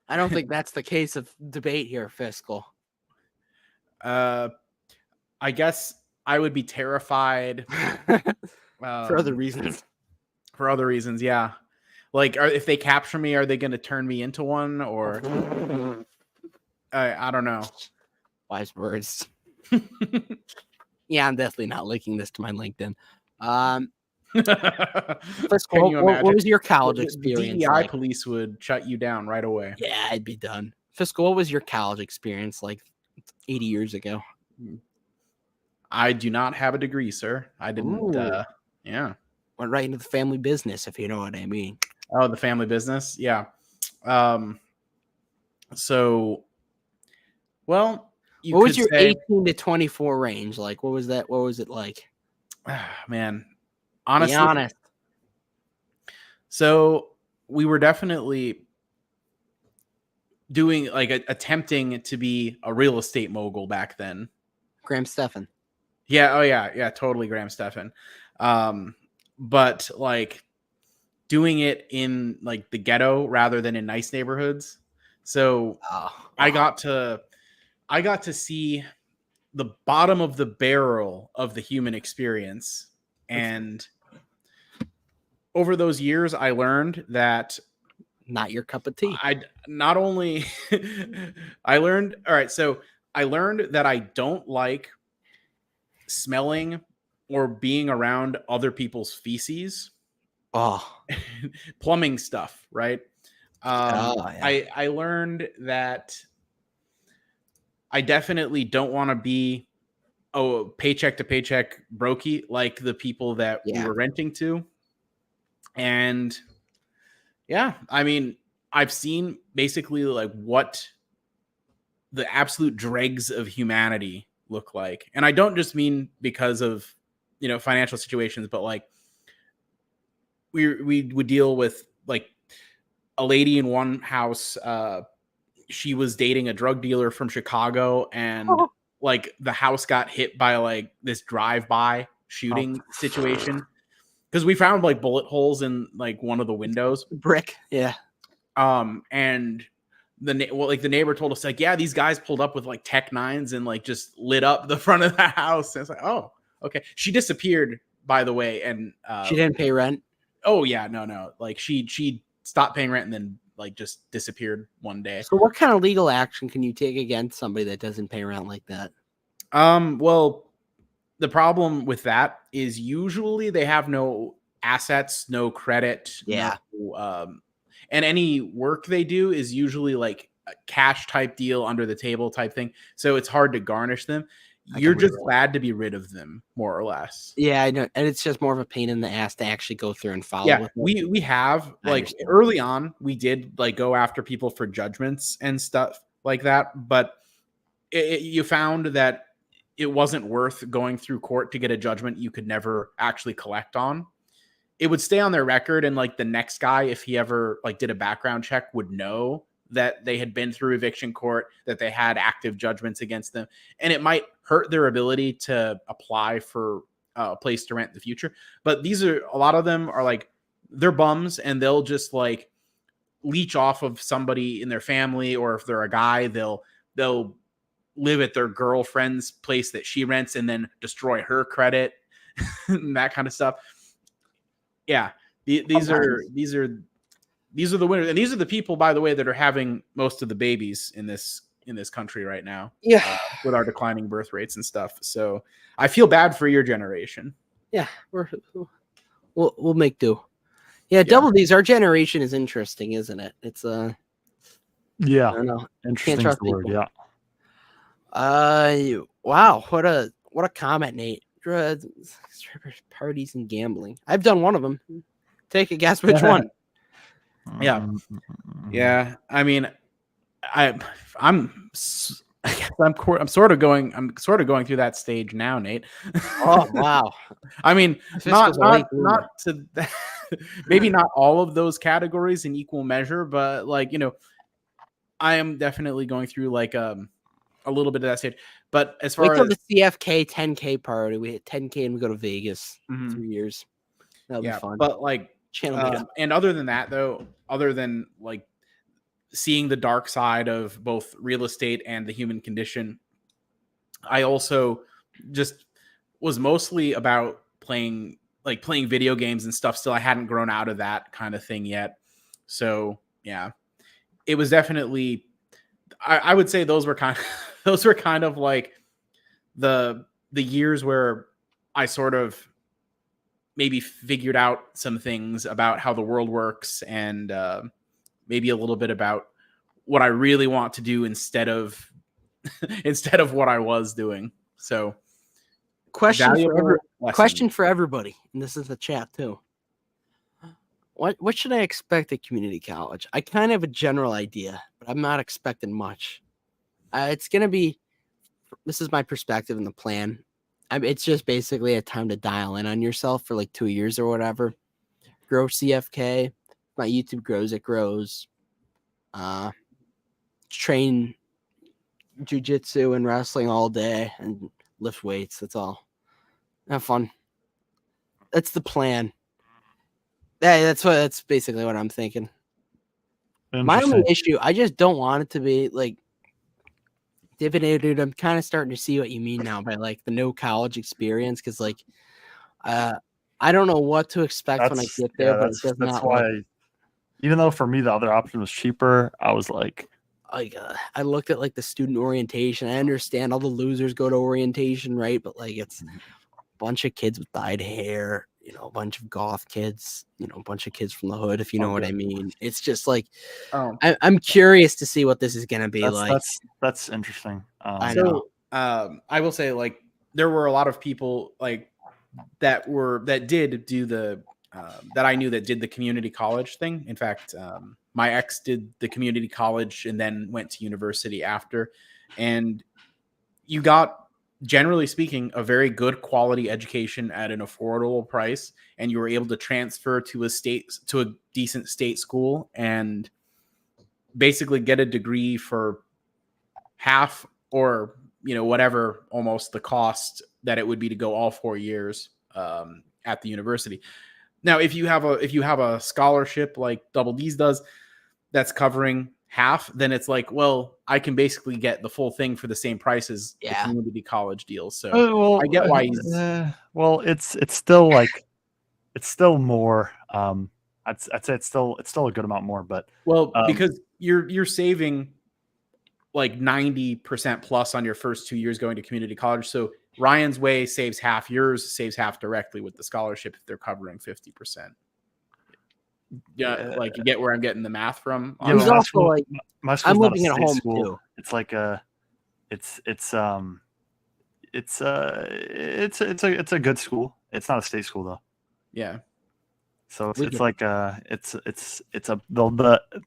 don't think that's the case of debate here, Fiscal. I guess I would be terrified for other reasons. For other reasons, yeah. Like, if they capture me, are they going to turn me into one, or I don't know. Wise words. Yeah, I'm definitely not linking this to my LinkedIn. Fiscal, what was your college experience? DEI like? Police would shut you down right away. Yeah, I'd be done. Fiscal, what was your college experience like 80 years ago? I do not have a degree, sir. I didn't. Yeah, went right into the family business, if you know what I mean. Oh, the family business, yeah. So, well, what was your 18 to 24 range like? What was that? What was it like? Man, honestly, be honest. So we were definitely doing like attempting to be a real estate mogul back then. Graham Stephan. Yeah. Oh yeah. Totally. Graham Stephan. But like doing it in like the ghetto rather than in nice neighborhoods. So I got to see the bottom of the barrel of the human experience. And over those years, I learned that not your cup of tea. I learned that I don't like smelling or being around other people's feces. Plumbing stuff, right? Yeah. I learned that I definitely don't want to be paycheck to paycheck brokey like the people that we were renting to. And yeah, I mean, I've seen basically like what the absolute dregs of humanity look like. And I don't just mean because of, financial situations, but like we would deal with like a lady in one house. She was dating a drug dealer from Chicago, and like the house got hit by like this drive-by shooting situation. Because we found like bullet holes in like one of the windows. Brick. Yeah. And the neighbor told us like, yeah, these guys pulled up with like Tech 9s and like just lit up the front of the house. And it's like, oh, okay. She disappeared, by the way. And she didn't pay rent. Oh yeah. No. Like she stopped paying rent and then like just disappeared one day. So what kind of legal action can you take against somebody that doesn't pay rent like that? Well, the problem with that is usually they have no assets, no credit, Yeah. and any work they do is usually like a cash type deal, under the table type thing. So it's hard to garnish them. You're just glad to be rid of them, more or less. Yeah, I know, and it's just more of a pain in the ass to actually go through and follow. Yeah, with we have like early on, we did like go after people for judgments and stuff like that, but you found that it wasn't worth going through court to get a judgment you could never actually collect on. It would stay on their record, and like the next guy, if he ever like did a background check, would know that they had been through eviction court, that they had active judgments against them, and it might hurt their ability to apply for a place to rent in the future. But a lot of them are like, they're bums, and they'll just like leech off of somebody in their family, or if they're a guy, they'll live at their girlfriend's place that she rents and then destroy her credit and that kind of stuff. Yeah, these are the winners, and these are the people, by the way, that are having most of the babies in this country right now. Yeah, with our declining birth rates and stuff. So I feel bad for your generation. Yeah, we'll make do. Yeah, Double D's. Our generation is interesting, isn't it? It's yeah, I don't know. Interesting Can't trust word. people. Yeah. Wow, what a comment, Nate. Strippers, parties, and gambling. I've done one of them. Take a guess which one. Yeah. I mean, I'm sort of going through that stage now, Nate. Oh wow. I mean, not to maybe not all of those categories in equal measure, but like, I am definitely going through like a little bit of that stage. But as far as the CFK 10K party, we hit 10K and we go to Vegas 3 years. That'll be fun. But like and other than that, though, other than like seeing the dark side of both real estate and the human condition, I also just was mostly about playing video games and stuff. Still, I hadn't grown out of that kind of thing yet. So yeah, it was definitely, I would say those were kind of like the years where I sort of maybe figured out some things about how the world works, and maybe a little bit about what I really want to do instead of what I was doing. So question for everybody, and this is the chat too. What should I expect at community college? I kind of have a general idea, but I'm not expecting much. It's going to be, this is my perspective and the plan. It's just basically a time to dial in on yourself for like 2 years or whatever. Grow CFK. My YouTube grows, it grows. Train jiu-jitsu and wrestling all day and lift weights. That's all. Have fun. That's the plan. Yeah, that's basically what I'm thinking. My only issue, I just don't want it to be like Dividend. Dude, I'm kind of starting to see what you mean now by like the no college experience, because like I don't know what to expect when I get there. But that's why, even though for me the other option was cheaper, I was like I looked at like the student orientation. I understand all the losers go to orientation, right? But like it's a bunch of kids with dyed hair, a bunch of goth kids, a bunch of kids from the hood, if you know what I mean. It's just like, I'm curious to see what this is going to be like. That's interesting. I know. I will say, like, there were a lot of people like that did do the that I knew that did the community college thing. In fact, my ex did the community college and then went to university after, and you got, generally speaking, a very good quality education at an affordable price, and you were able to transfer to a decent state school and basically get a degree for half or whatever almost the cost that it would be to go all 4 years at the university. Now, if you have a scholarship like Double D's does that's covering half, then it's like, well, I can basically get the full thing for the same price as the community college deals. So I get why he's it's still like, it's still more. I'd say it's still a good amount more, but because you're saving like 90% plus on your first 2 years going to community college. So Ryan's way saves half, yours saves half directly with the scholarship if they're covering 50%. Yeah, like you get where I'm getting the math from. Yeah, He's my also school, like, my school's I'm not a living at state home school. too. It's like it's a good school. It's not a state school though. Yeah. So the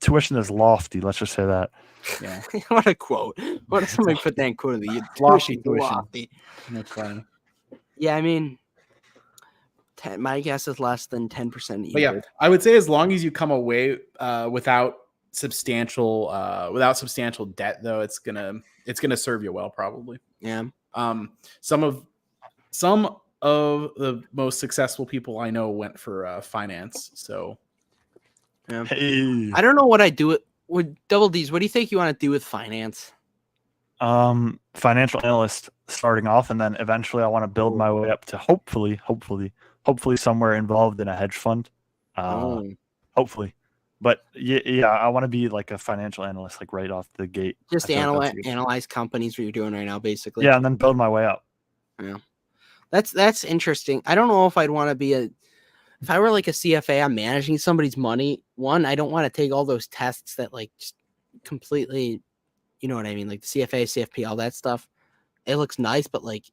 tuition is lofty. Let's just say that. Yeah. What a quote. What if somebody put that in quote of the year? Lofty Tuition, tuition. lofty. That's funny. Yeah, I mean, my guess is less than 10% But yeah, either. I would say as long as you come away without substantial debt, though, it's gonna serve you well, probably. Yeah. Some of the most successful people I know went for finance. So Yeah. Hey. I don't know what I do with Double D's. What do you think you want to do with finance? Financial analyst starting off, and then eventually I want to build my way up to hopefully somewhere involved in a hedge fund. Hopefully. But yeah, I want to be like a financial analyst, like right off the gate. Just analyze companies, what you're doing right now, basically. Yeah, and then build my way up. Yeah. That's interesting. I don't know if I'd want to be if I were like a CFA, I'm managing somebody's money. One, I don't want to take all those tests that like just completely, you know what I mean? Like the CFA, CFP, all that stuff. It looks nice, but like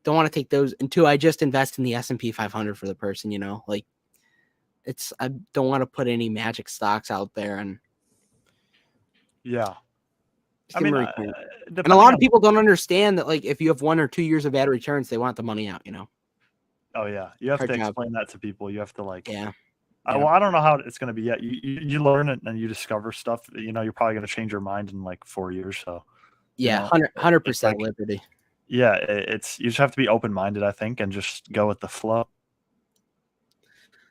don't want to take those. And two, I just invest in the S&P 500 for the person, you know, like I don't want to put any magic stocks out there. And yeah. I mean, and a lot of people don't understand that, like, if you have 1 or 2 years of bad returns, they want the money out, you know? Oh, yeah. You have to explain that to people. You have to, like, yeah. Well, I don't know how it's going to be yet. You learn it and you discover stuff. You know, you're probably going to change your mind in like 4 years. So, yeah, 100% liberty. Yeah. You just have to be open-minded, I think, and just go with the flow.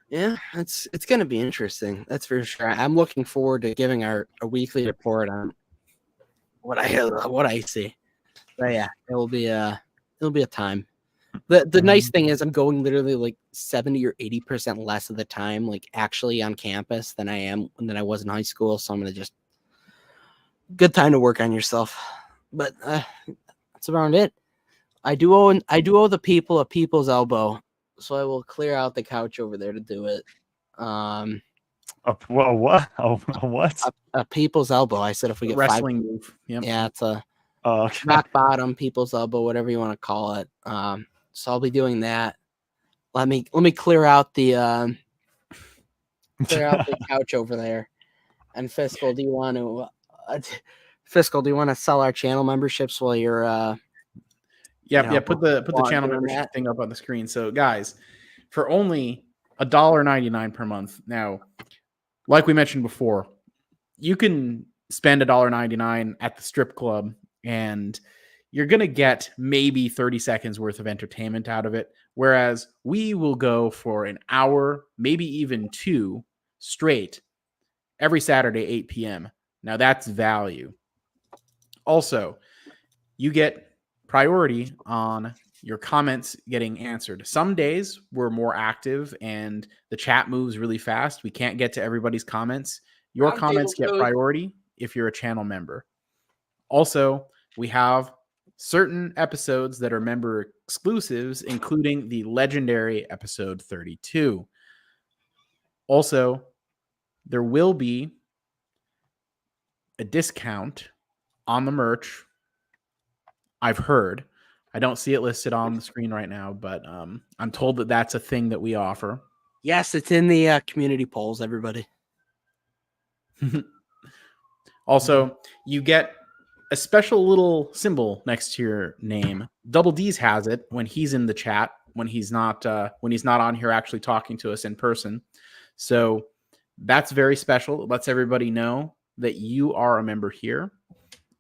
Yeah, it's going to be interesting. That's for sure. I'm looking forward to giving a weekly report on what I see. But yeah, it'll be a time. The nice thing is I'm going literally like 70 or 80% less of the time, like actually on campus than I was in high school. So I'm gonna just good time to work on yourself. But that's around it. I do owe the people a people's elbow, so I will clear out the couch over there to do it. Well, what? Oh, what? A people's elbow. I said if we get wrestling move. Yep. Yeah, it's a okay. rock bottom, people's elbow, whatever you want to call it. So I'll be doing that. Let me clear out the couch over there. And Fiscal, do you want to sell our channel memberships while you're put the channel membership thing up on the screen. So guys, for only $1.99 per month. Now, like we mentioned before, you can spend $1.99 at the strip club and you're going to get maybe 30 seconds worth of entertainment out of it. Whereas we will go for an hour, maybe even 2 straight every Saturday, 8 p.m. Now that's value. Also, you get priority on your comments getting answered. Some days we're more active and the chat moves really fast. We can't get to everybody's comments. Your comments get priority if you're a channel member. Also, we have certain episodes that are member exclusives, including the legendary episode 32. Also, there will be a discount on the merch. I've heard. I don't see it listed on the screen right now, but I'm told that that's a thing that we offer. Yes, it's in the community polls, everybody. Also, you get a special little symbol next to your name. Double D's has it when he's in the chat, when he's not on here actually talking to us in person. So that's very special. It lets everybody know that you are a member here.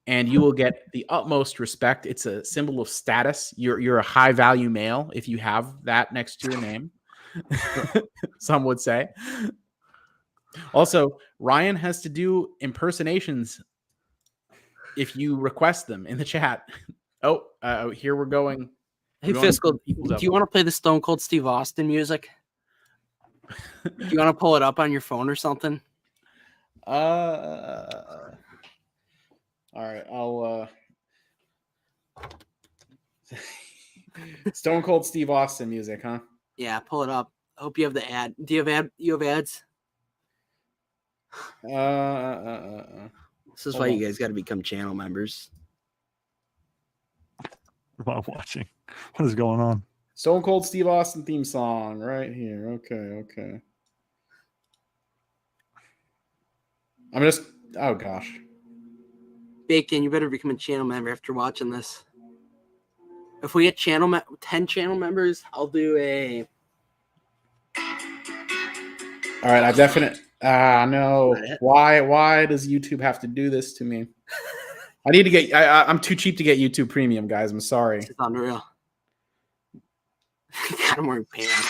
And you will get the utmost respect. It's a symbol of status. You're a high value male if you have that next to your name. Some would say. Also, Ryan has to do impersonations if you request them in the chat. Here we're going. Hey, Fiscal, do you want to play the Stone Cold Steve Austin music? Do you want to pull it up on your phone or something? All right, I'll Stone Cold Steve Austin music, huh? Yeah, pull it up. I hope you have the ad. Do you have ads? This is why you guys got to become channel members. What am I watching? What is going on? Stone Cold Steve Austin theme song right here. Okay. I'm just. Oh gosh. Bacon, you better become a channel member after watching this. If we get 10 channel members, I'll do a. All right, I definitely. No. Why does YouTube have to do this to me? I need to get. I'm too cheap to get YouTube Premium, guys. I'm sorry. It's unreal. God, I'm wearing pants.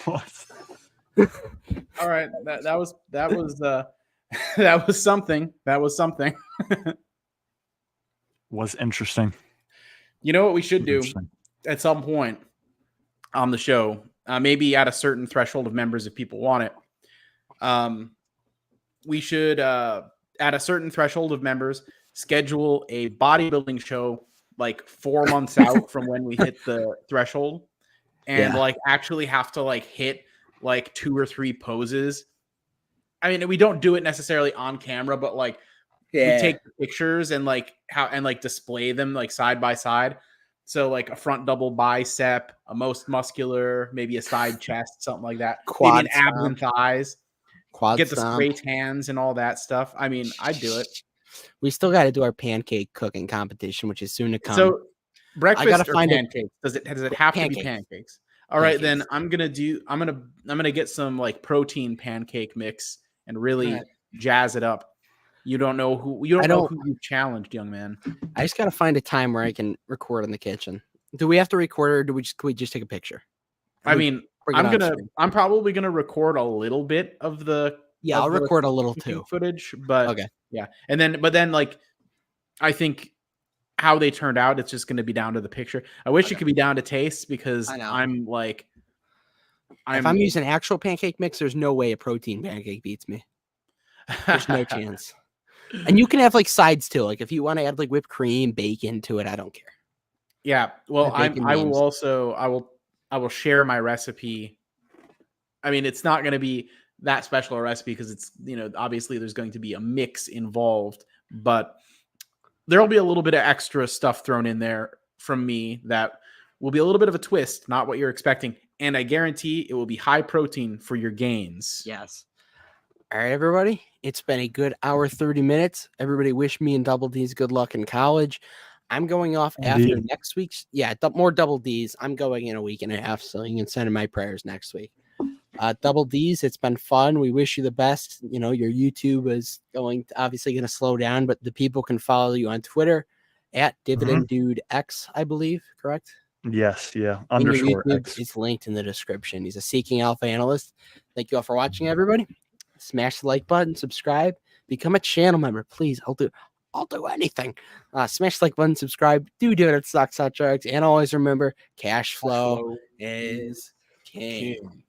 What? All right, that was that was something. That was something. Was interesting. You know what we should do at some point on the show? Maybe at a certain threshold of members, if people want it. We should at a certain threshold of members schedule a bodybuilding show like 4 months out from when we hit the threshold, and like actually have to like hit like 2 or 3 poses. I mean, we don't do it necessarily on camera, but like we take pictures and like display them like side by side. So like a front double bicep, a most muscular, maybe a side chest, something like that. Quad maybe an abs and thighs. Quad Get the stomp. spray tans and all that stuff. I mean, I'd do it. We still got to do our pancake cooking competition, which is soon to come. So breakfast I gotta or find pancakes? Does it have to be pancakes? All right, then I'm gonna get some like protein pancake mix and really jazz it up. You don't know who you've challenged, young man. I just gotta find a time where I can record in the kitchen. Do we have to record, or can we just take a picture? I'm probably gonna record a little bit of the I'll record a little too footage, but okay, yeah, but then like I think how they turned out, it's just going to be down to the picture. I wish it could be down to taste, because if I'm using actual pancake mix, there's no way a protein pancake beats me. There's no chance. And you can have like sides too. Like if you want to add like whipped cream, bacon to it, I don't care. Yeah. Well, I will share my recipe. I mean, it's not going to be that special a recipe because it's, obviously there's going to be a mix involved, but there'll be a little bit of extra stuff thrown in there from me that will be a little bit of a twist, not what you're expecting. And I guarantee it will be high protein for your gains. Yes. All right, everybody. It's been a good hour, 30 minutes. Everybody wish me and Double D's good luck in college. I'm going off after next week's. Yeah, more Double D's. I'm going in a week and a half, so you can send in my prayers next week. Double D's, it's been fun. We wish you the best. Your YouTube is obviously going to slow down, but the people can follow you on Twitter at Dividend Dude X, I believe, correct? Yes, yeah. Underscore X. It's linked in the description. He's a Seeking Alpha analyst. Thank you all for watching, everybody. Smash the like button, subscribe, become a channel member, please. I'll do anything. Smash the like button, subscribe. Do it. Stocks, hot drugs, and always remember, cash flow is king.